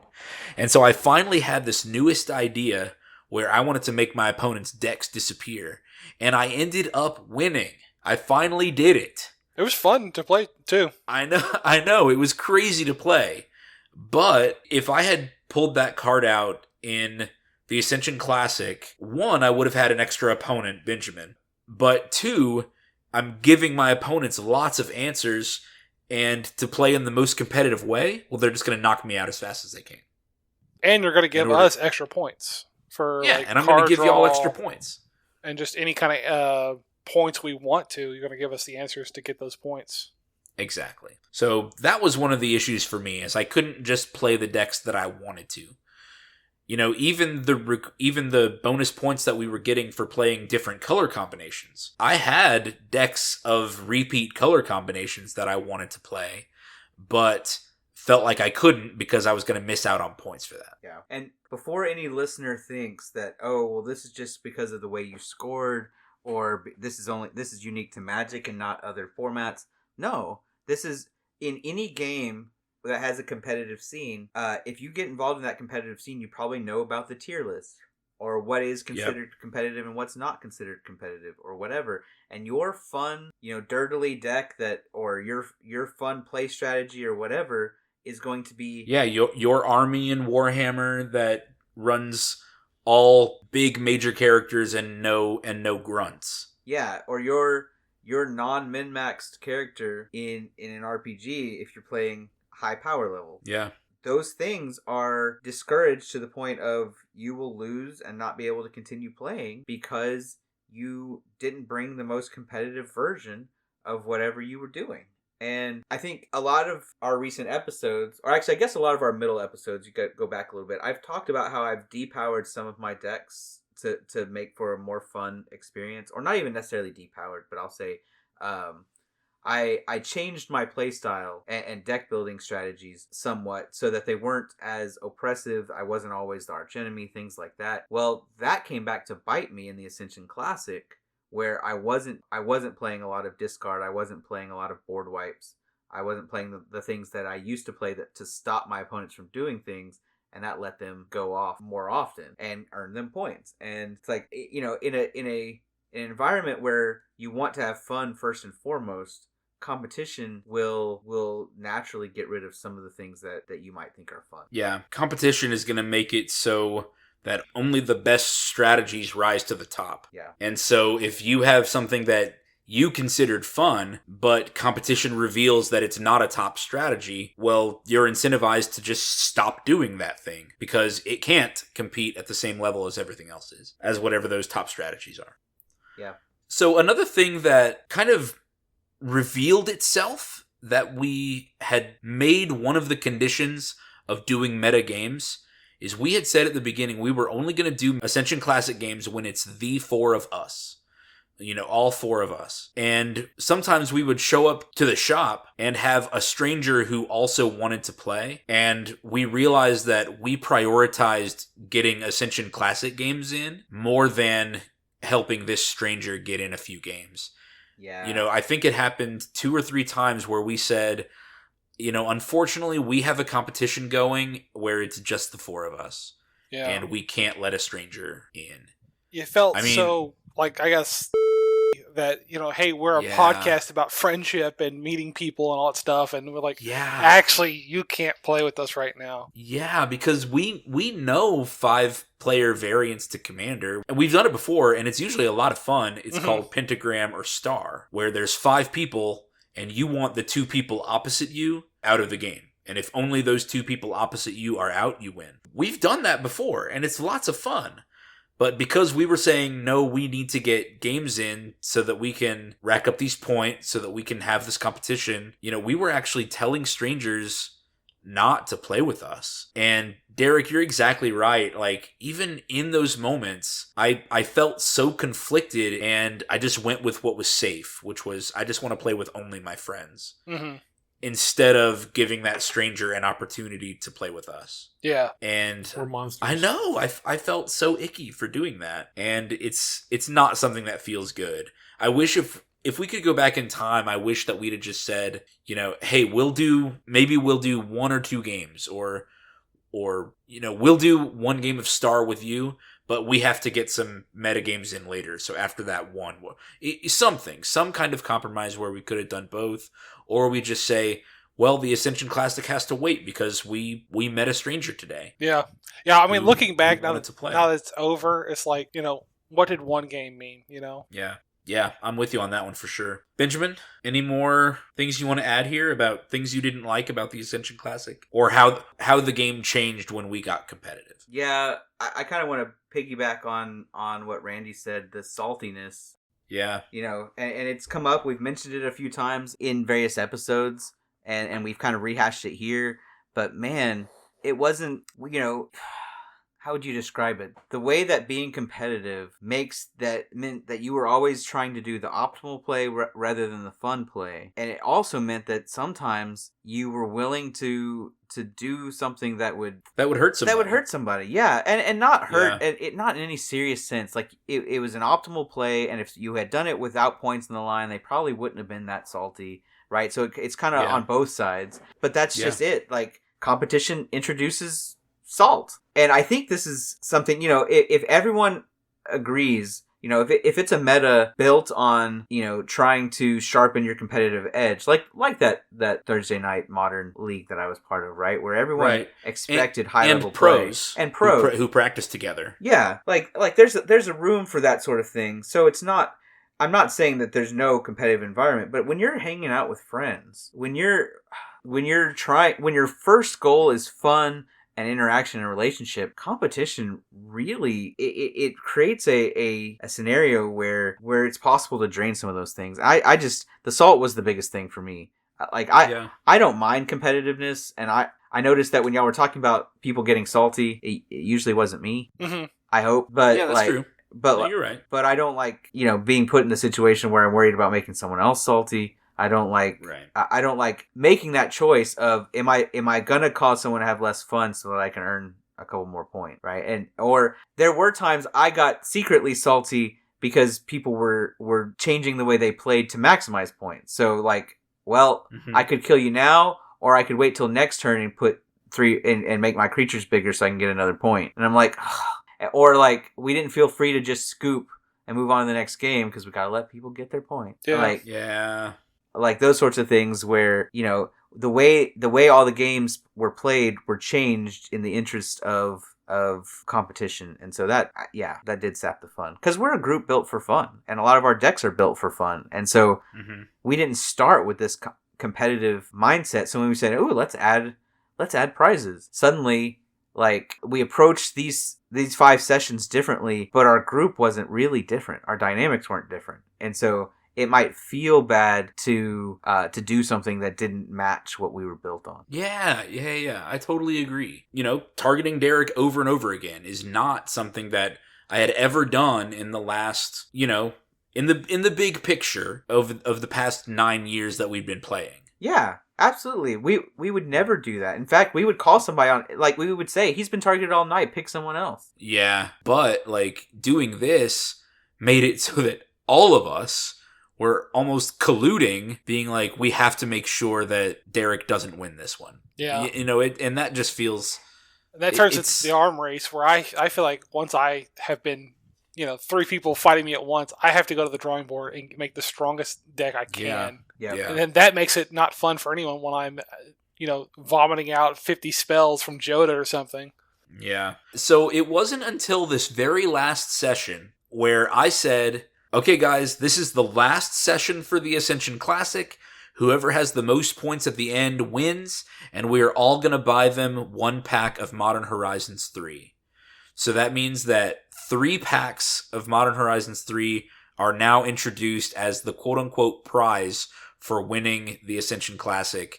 And so I finally had this newest idea where I wanted to make my opponent's decks disappear. And I ended up winning. I finally did it. It was fun to play, too. I know. It was crazy to play. But if I had pulled that card out in the Ascension Classic, 1, I would have had an extra opponent, Benjamin. But 2, I'm giving my opponents lots of answers, and to play in the most competitive way, well, they're just going to knock me out as fast as they can. And you're going to give us extra points for and I'm going to give you all extra points. And just any kind of points we want to, you're going to give us the answers to get those points. Exactly. So that was one of the issues for me, is I couldn't just play the decks that I wanted to. You know, even the bonus points that we were getting for playing different color combinations. I had decks of repeat color combinations that I wanted to play, but felt like I couldn't because I was going to miss out on points for that. Yeah. And before any listener thinks that, oh, well, this is just because of the way you scored, or this is unique to Magic and not other formats. No, this is in any game that has a competitive scene, if you get involved in that competitive scene, you probably know about the tier list or what is considered competitive and what's not considered competitive or whatever. And your fun, dirtily deck or your fun play strategy or whatever is going to be your army in Warhammer that runs all big major characters and no grunts. Yeah, or your non-min-maxed character in an RPG if you're playing high power level. Yeah. Those things are discouraged to the point of you will lose and not be able to continue playing because you didn't bring the most competitive version of whatever you were doing. And I think a lot of our recent episodes, or actually I guess a lot of our middle episodes, you go back a little bit, I've talked about how I've depowered some of my decks to make for a more fun experience. Or not even necessarily depowered, but I'll say I changed my playstyle and deck building strategies somewhat so that they weren't as oppressive. I wasn't always the archenemy, things like that. Well, that came back to bite me in the Ascension Classic, where I wasn't playing a lot of discard. I wasn't playing a lot of board wipes. I wasn't playing the things that I used to play to stop my opponents from doing things, and that let them go off more often and earn them points. And it's like, in an environment where you want to have fun first and foremost, competition will naturally get rid of some of the things that you might think are fun. Yeah, competition is going to make it so that only the best strategies rise to the top. Yeah. And so if you have something that you considered fun, but competition reveals that it's not a top strategy, well, you're incentivized to just stop doing that thing because it can't compete at the same level as everything else is, as whatever those top strategies are. Yeah. So another thing that kind of revealed itself that we had made one of the conditions of doing meta games is we had said at the beginning we were only going to do Ascension Classic games when it's the four of us. All four of us. And sometimes we would show up to the shop and have a stranger who also wanted to play. And we realized that we prioritized getting Ascension Classic games in more than helping this stranger get in a few games. Yeah. I think it happened 2 or 3 times where we said, unfortunately, we have a competition going where it's just the four of us. Yeah. And we can't let a stranger in. It felt so, like, I guess, that, hey, we're a podcast about friendship and meeting people and all that stuff. And we're like, actually, you can't play with us right now. Yeah, because we know 5-player variants to Commander. And we've done it before, and it's usually a lot of fun. It's called Pentagram or Star, where there's 5 people, and you want the 2 people opposite you out of the game. And if only those 2 people opposite you are out, you win. We've done that before, and it's lots of fun. But because we were saying, no, we need to get games in so that we can rack up these points, so that we can have this competition, we were actually telling strangers not to play with us. And Derek, you're exactly right. Like, even in those moments, I felt so conflicted, and I just went with what was safe, which was I just want to play with only my friends. Mm-hmm. Instead of giving that stranger an opportunity to play with us. Yeah. And or monsters. I know, I felt so icky for doing that. And it's not something that feels good. I wish if we could go back in time, I wish that we'd have just said, hey, we'll do 1 or 2 games, or we'll do 1 game of Star with you, but we have to get some meta games in later. So after that one, some kind of compromise where we could have done both. Or we just say, well, the Ascension Classic has to wait because we met a stranger today. Yeah. Yeah, I mean, looking back now that it's over, it's like, what did 1 game mean, Yeah. Yeah, I'm with you on that one for sure. Benjamin, any more things you want to add here about things you didn't like about the Ascension Classic? Or how the game changed when we got competitive? Yeah, I kind of want to piggyback on what Randy said, the saltiness. Yeah. And it's come up. We've mentioned it a few times in various episodes, and we've kind of rehashed it here. But man, it wasn't, how would you describe it? The way that being competitive meant that you were always trying to do the optimal play rather than the fun play. And it also meant that sometimes you were willing to do something that would hurt somebody. That would hurt somebody, yeah. And not hurt, it not in any serious sense. Like, it was an optimal play, and if you had done it without points in the line, they probably wouldn't have been that salty. right? So it's kind of on both sides. But that's just it. Like, competition introduces salt. And I think this is something, if everyone agrees, if it's a meta built on, trying to sharpen your competitive edge, like that Thursday night Modern League that I was part of, right? Where everyone expected high-level pros. And pros. Who practice together. Yeah. Like there's a room for that sort of thing. So it's not... I'm not saying that there's no competitive environment, but when you're hanging out with friends, when your first goal is fun and interaction and relationship, competition really it creates a scenario where it's possible to drain some of those things. The salt was the biggest thing for me. Like I don't mind competitiveness, and I noticed that when y'all were talking about people getting salty, it usually wasn't me. Mm-hmm. I hope, but yeah, that's true. But no, you're right. But I don't like, being put in a situation where I'm worried about making someone else salty. I don't like I don't like making that choice of am I gonna cause someone to have less fun so that I can earn a couple more points, right? Or there were times I got secretly salty because people were changing the way they played to maximize points. So like, well, I could kill you now, or I could wait till next turn and put 3 and make my creatures bigger so I can get another point. And I'm like, or like, we didn't feel free to just scoop and move on to the next game because we gotta let people get their point. Yeah. Like those sorts of things where, the way all the games were played were changed in the interest of competition. And so that did sap the fun. Because we're a group built for fun, and a lot of our decks are built for fun. And so we didn't start with this competitive mindset. So when we said, "Ooh, let's add prizes," suddenly, like, we approached these 5 sessions differently, but our group wasn't really different. Our dynamics weren't different. And so it might feel bad to do something that didn't match what we were built on. Yeah. I totally agree. Targeting Derek over and over again is not something that I had ever done in the last, in the big picture of the past 9 years that we've been playing. Yeah. Absolutely. We would never do that. In fact, we would call somebody on, like, we would say, he's been targeted all night, pick someone else. Yeah, but, like, doing this made it so that all of us were almost colluding, being like, we have to make sure that Derek doesn't win this one. Yeah. And that just feels... That turns into the arm race, where I feel like once I have been, 3 people fighting me at once, I have to go to the drawing board and make the strongest deck I can. Yeah. And then that makes it not fun for anyone when I'm, vomiting out 50 spells from Joda or something. Yeah. So it wasn't until this very last session where I said, okay, guys, this is the last session for the Ascension Classic. Whoever has the most points at the end wins, and we are all going to buy them 1 pack of Modern Horizons 3. So that means that 3 packs of Modern Horizons 3 are now introduced as the quote-unquote prize for winning the Ascension Classic.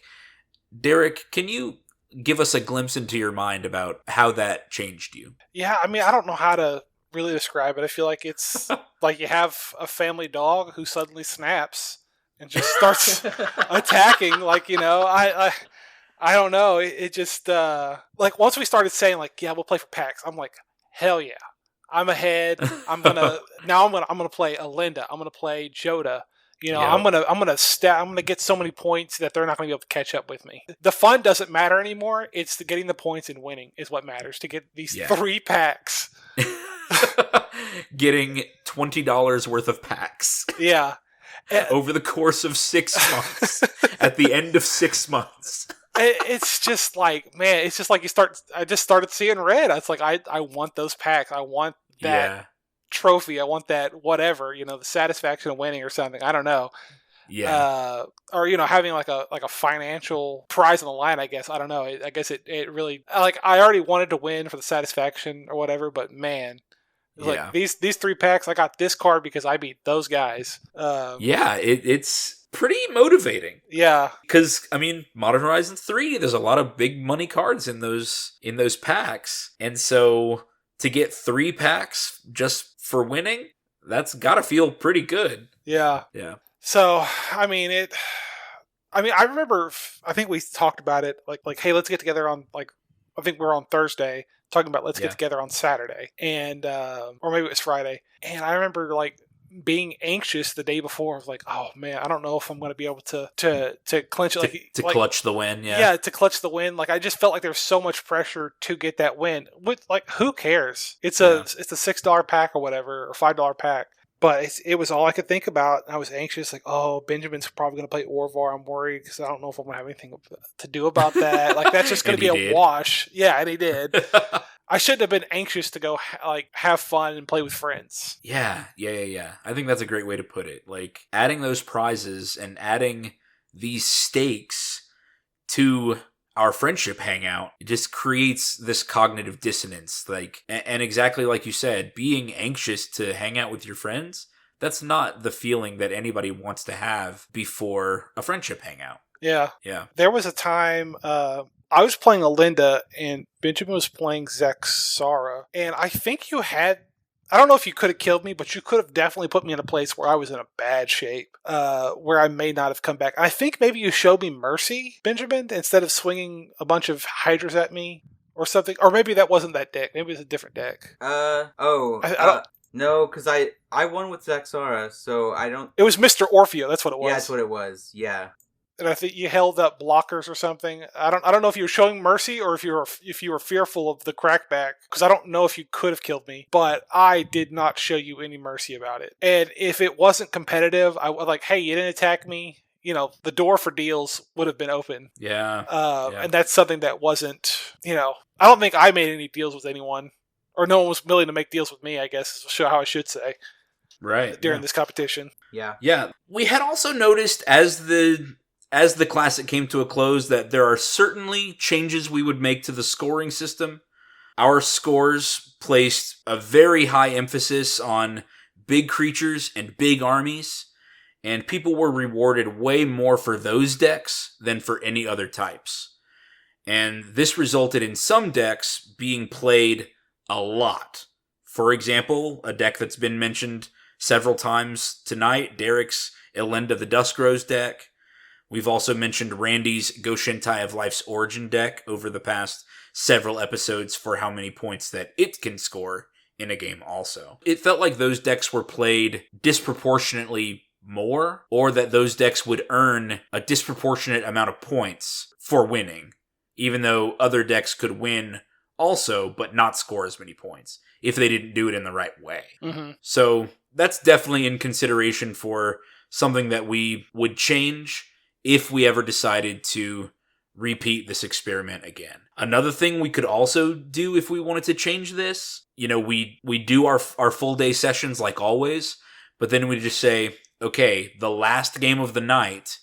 Derek, can you give us a glimpse into your mind about how that changed you? Yeah, I mean, I don't know how to really describe it. I feel like it's like you have a family dog who suddenly snaps and just starts attacking. Like, I don't know. It just, like, once we started saying, like, yeah, we'll play for packs, I'm like, hell yeah. I'm ahead. I'm gonna play Alinda. I'm gonna play Joda. I'm gonna get so many points that they're not gonna be able to catch up with me. The fun doesn't matter anymore. It's getting the points and winning is what matters. To get these 3 packs. Getting $20 worth of packs. Yeah. Over the course of 6 months. At the end of 6 months. It's just like, man, it's just like I just started seeing red. It's like, I want those packs. I want that trophy. I want that whatever, the satisfaction of winning or something. I don't know. Yeah. Or, having like a financial prize on the line, I guess. I don't know. I guess it really, like, I already wanted to win for the satisfaction or whatever, but man, like these 3 packs, I got this card because I beat those guys. It's pretty motivating. Yeah. Because, I mean, Modern Horizons 3, there's a lot of big money cards in those packs. And so to get 3 packs just for winning, that's gotta feel pretty good. Yeah. Yeah. So, I mean, I remember, I think we talked about it, like, hey, let's get together on, like, I think we're on Thursday, talking about let's get together on Saturday. And, or maybe it was Friday. And I remember, like, being anxious the day before. I was like, oh man, I don't know if I'm going to be able to clinch it. To clutch the win, yeah. Yeah, to clutch the win. Like, I just felt like there was so much pressure to get that win. Like, who cares? It's a $6 pack or whatever, or $5 pack. But it was all I could think about. I was anxious, like, oh, Benjamin's probably going to play Orvar. I'm worried because I don't know if I'm going to have anything to do about that. Like, that's just going to be a wash. Yeah, and he did. I shouldn't have been anxious to go have fun and play with friends. Yeah. I think that's a great way to put it. Like, adding those prizes and adding these stakes to our friendship hangout, it just creates this cognitive dissonance. Like, and exactly like you said, being anxious to hang out with your friends, that's not the feeling that anybody wants to have before a friendship hangout. Yeah. Yeah. There was a time I was playing Alinda and Benjamin was playing Zexara. And I think I don't know if you could have killed me, but you could have definitely put me in a place where I was in a bad shape, where I may not have come back. I think maybe you showed me mercy, Benjamin, instead of swinging a bunch of hydras at me or something. Or maybe that wasn't that deck. Maybe it was a different deck. I don't... No, because I won with Zexara, so I don't... It was Mr. Orfeo, that's what it was. Yeah, that's what it was, yeah. And I think you held up blockers or something. I don't know if you were showing mercy or if you were fearful of the crackback, because I don't know if you could have killed me, but I did not show you any mercy about it. And if it wasn't competitive, I was like, hey, you didn't attack me. The door for deals would have been open. Yeah. And that's something that wasn't, I don't think I made any deals with anyone, or no one was willing to make deals with me, I guess is how I should say. Right. During this competition. Yeah. Yeah. We had also noticed as the Classic came to a close that there are certainly changes we would make to the scoring system. Our scores placed a very high emphasis on big creatures and big armies, and people were rewarded way more for those decks than for any other types. And this resulted in some decks being played a lot. For example, a deck that's been mentioned several times tonight, Derek's Elenda the Duskrose deck. We've also mentioned Randy's Goshentai of Life's Origin deck over the past several episodes for how many points that it can score in a game also. It felt like those decks were played disproportionately more, or that those decks would earn a disproportionate amount of points for winning, even though other decks could win also, but not score as many points if they didn't do it in the right way. Mm-hmm. So that's definitely in consideration for something that we would change if we ever decided to repeat this experiment again. Another thing we could also do if we wanted to change this, we do our full day sessions like always, but then we just say, okay, the last game of the night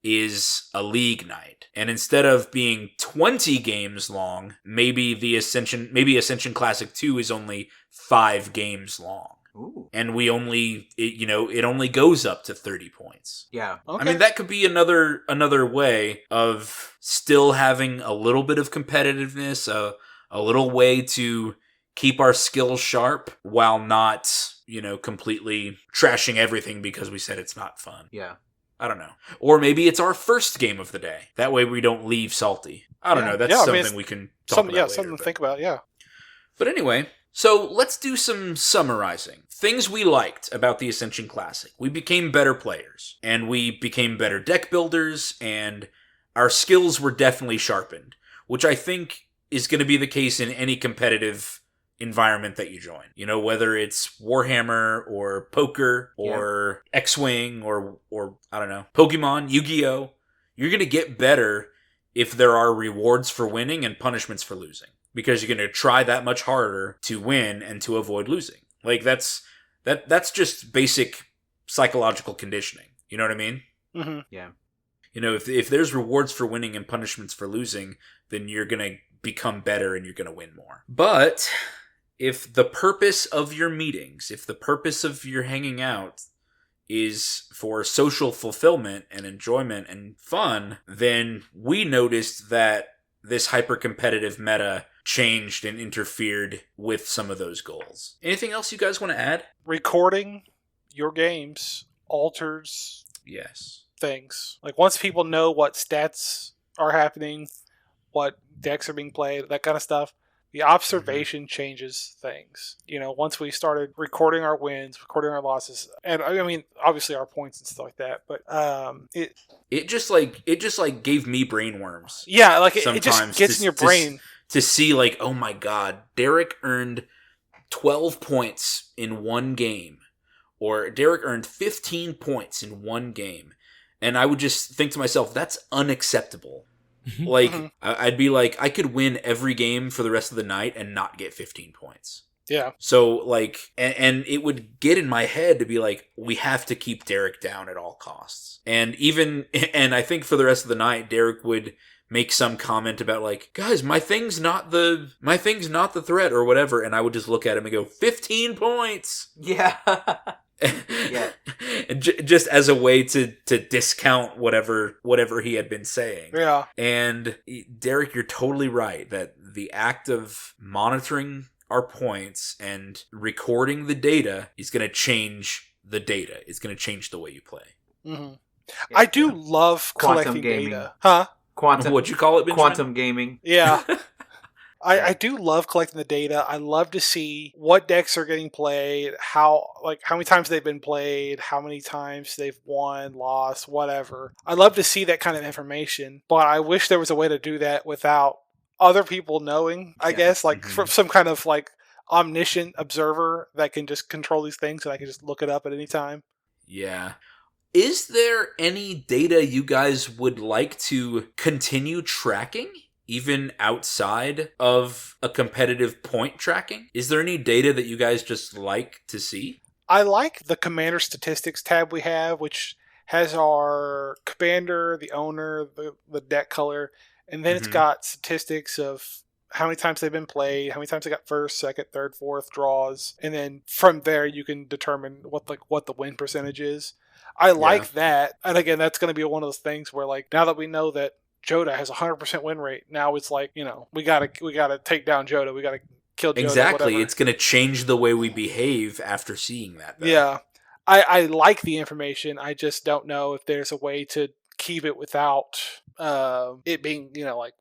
is a league night. And instead of being 20 games long, maybe Ascension Classic 2 is only 5 games long. Ooh. And it only goes up to 30 points. Yeah. Okay. I mean, that could be another way of still having a little bit of competitiveness, a little way to keep our skills sharp while not, completely trashing everything because we said it's not fun. Yeah. I don't know. Or maybe it's our first game of the day. That way we don't leave salty. I don't know. That's something we can talk about later. Something to think about, yeah. But anyway, so let's do some summarizing. Things we liked about the Ascension Classic. We became better players, and we became better deck builders, and our skills were definitely sharpened, which I think is going to be the case in any competitive environment that you join. Whether it's Warhammer or poker or X-Wing or I don't know, Pokemon, Yu-Gi-Oh! You're going to get better if there are rewards for winning and punishments for losing, because you're going to try that much harder to win and to avoid losing. Like that's just basic psychological conditioning. You know what I mean? Mm-hmm. Yeah. If there's rewards for winning and punishments for losing, then you're going to become better and you're going to win more. But if the purpose of your meetings, if the purpose of your hanging out is for social fulfillment and enjoyment and fun, then we noticed that this hyper-competitive meta changed and interfered with some of those goals. Anything else you guys want to add? Recording your games alters things. Like, once people know what stats are happening, what decks are being played, that kind of stuff, The observation changes things. Once we started recording our wins, recording our losses, and I mean, obviously our points and stuff like that, but it just gave me brainworms. Yeah, like it just gets in your brain to see like, oh my god, Derek earned 12 points in one game, or Derek earned 15 points in one game, and I would just think to myself, that's unacceptable. Like, I'd be like, I could win every game for the rest of the night and not get 15 points. Yeah. So, like, and it would get in my head to be like, we have to keep Derek down at all costs. And I think for the rest of the night, Derek would make some comment about like, guys, my thing's not the threat or whatever. And I would just look at him and go, 15 points. Yeah. Yeah. Just as a way to discount whatever he had been saying. Yeah. And Derek, you're totally right that the act of monitoring our points and recording the data is going to change the data. It's going to change the way you play. Mm-hmm. Yeah, I do love collecting data. Huh? What'd you call it, Benjamin? Quantum gaming. Yeah. I do love collecting the data. I love to see what decks are getting played, how many times they've been played, how many times they've won, lost, whatever. I love to see that kind of information, but I wish there was a way to do that without other people knowing, I guess, like some kind of like omniscient observer that can just control these things and I can just look it up at any time. Yeah. Is there any data you guys would like to continue tracking? Even outside of a competitive point tracking? Is there any data that you guys just like to see? I like the commander statistics tab we have, which has our commander, the owner, the deck color, and then it's got statistics of how many times they've been played, how many times they got first, second, third, fourth draws, and then from there you can determine what the win percentage is. I like that, and again, that's going to be one of those things where like now that we know that Joda has 100% win rate. Now it's like, we gotta take down Joda. We gotta kill Joda. Exactly. Whatever. It's gonna change the way we behave after seeing that, though. Yeah. I like the information. I just don't know if there's a way to keep it without it being, like,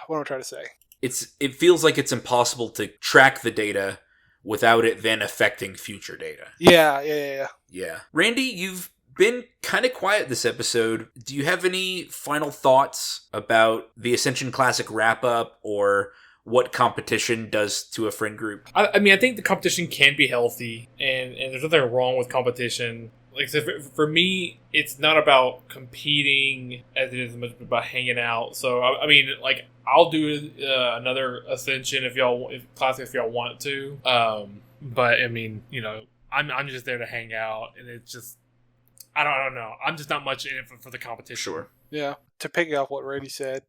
what am I trying to say? It feels like it's impossible to track the data without it then affecting future data. Yeah. Randy, you've been kind of quiet this episode. Do you have any final thoughts about the Ascension Classic wrap-up or what competition does to a friend group? I mean, I think the competition can be healthy, and there's nothing wrong with competition. Like I said, for me, it's not about competing as it is much about hanging out. So, I mean, like, I'll do another Ascension if y'all want to. But, I mean, I'm just there to hang out, and it's just, I don't know. I'm just not much in it for the competition. Sure. Yeah. To pick up what Randy said,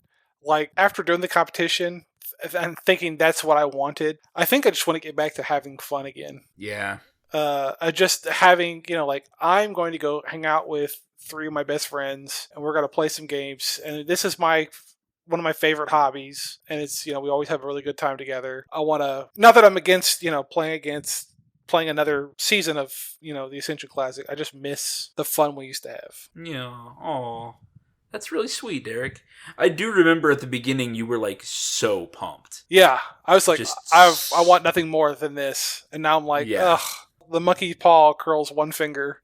like after doing the competition and thinking that's what I wanted, I think I just want to get back to having fun again. Yeah. Just having, like I'm going to go hang out with 3 of my best friends and we're going to play some games. And this is one of my favorite hobbies. And it's, we always have a really good time together. I want to, not that I'm against, playing another season of, the Ascension Classic. I just miss the fun we used to have. Yeah. Aw. That's really sweet, Derek. I do remember at the beginning you were like so pumped. Yeah. I was like, I want nothing more than this. And now I'm like, ugh, the monkey paw curls one finger.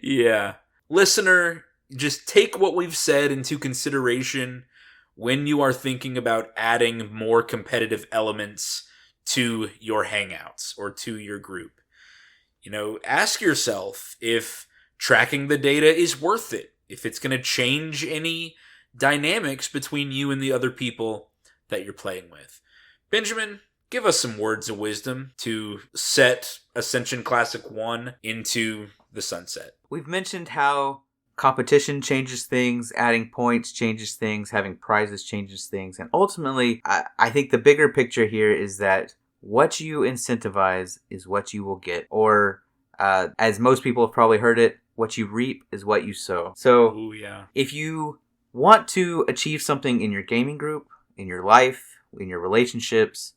Yeah. Listener, just take what we've said into consideration when you are thinking about adding more competitive elements to your hangouts or to your group. Ask yourself if tracking the data is worth it, if it's going to change any dynamics between you and the other people that you're playing with. Benjamin, give us some words of wisdom to set Ascension Classic 1 into the sunset. We've mentioned how competition changes things, adding points changes things, having prizes changes things, and ultimately, I think the bigger picture here is that what you incentivize is what you will get, or as most people have probably heard it, what you reap is what you sow. So, if you want to achieve something in your gaming group, in your life, in your relationships,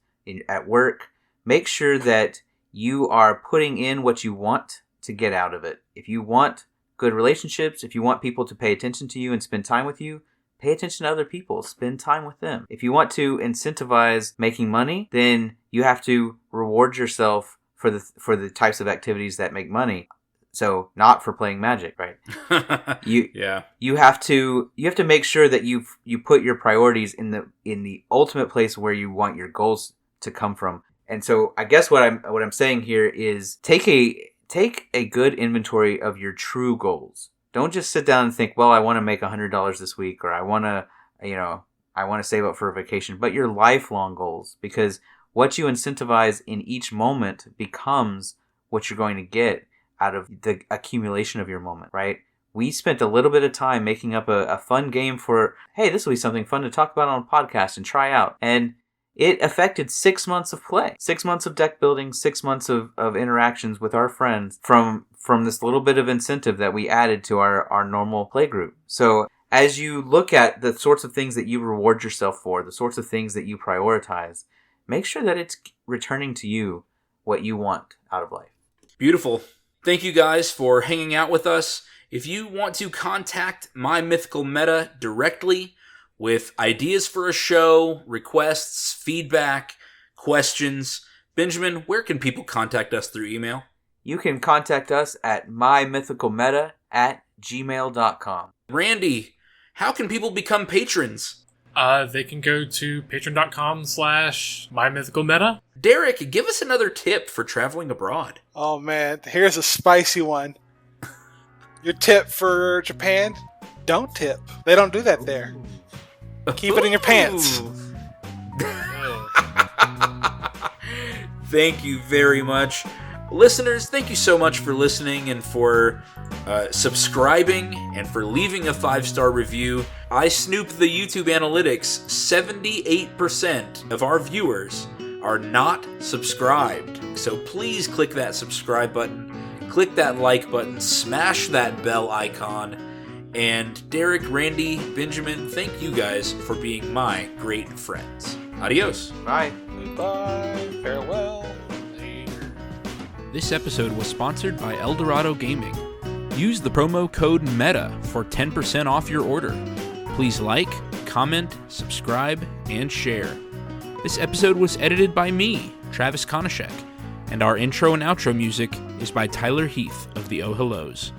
at work, make sure that you are putting in what you want to get out of it. If you want good relationships, if you want people to pay attention to you and spend time with you, pay attention to other people. Spend time with them. If you want to incentivize making money, then you have to reward yourself for the types of activities that make money. So not for playing Magic, right? You have to make sure that you put your priorities in the ultimate place where you want your goals to come from. And so I guess what I'm saying here is take a good inventory of your true goals. Don't just sit down and think, well, I want to make $100 this week, or I want to save up for a vacation, but your lifelong goals, because what you incentivize in each moment becomes what you're going to get out of the accumulation of your moment, right? We spent a little bit of time making up a fun game for, hey, this will be something fun to talk about on a podcast and try out. And it affected 6 months of play, 6 months of deck building, 6 months of interactions with our friends from this little bit of incentive that we added to our normal play group. So as you look at the sorts of things that you reward yourself for, the sorts of things that you prioritize, make sure that it's returning to you what you want out of life. Beautiful. Thank you guys for hanging out with us. If you want to contact My Mythical Meta directly with ideas for a show, requests, feedback, questions, Benjamin, where can people contact us through email? You can contact us at mymythicalmeta@gmail.com. Randy, how can people become patrons? They can go to patreon.com/mymythicalmeta. Derek, give us another tip for traveling abroad. Oh man, here's a spicy one. Your tip for Japan, don't tip. They don't do that there. Keep it in your pants. Thank you very much. Listeners, thank you so much for listening and for subscribing and for leaving a 5-star review. I snooped the YouTube analytics. 78% of our viewers are not subscribed. So please click that subscribe button, click that like button, smash that bell icon. And Derek, Randy, Benjamin, thank you guys for being my great friends. Adios. Bye. Goodbye. Farewell. Later. This episode was sponsored by Dorado Gaming. Use the promo code META for 10% off your order. Please like, comment, subscribe, and share. This episode was edited by me, Travis Konishek, and our intro and outro music is by Tyler Heath of the Oh Hellos.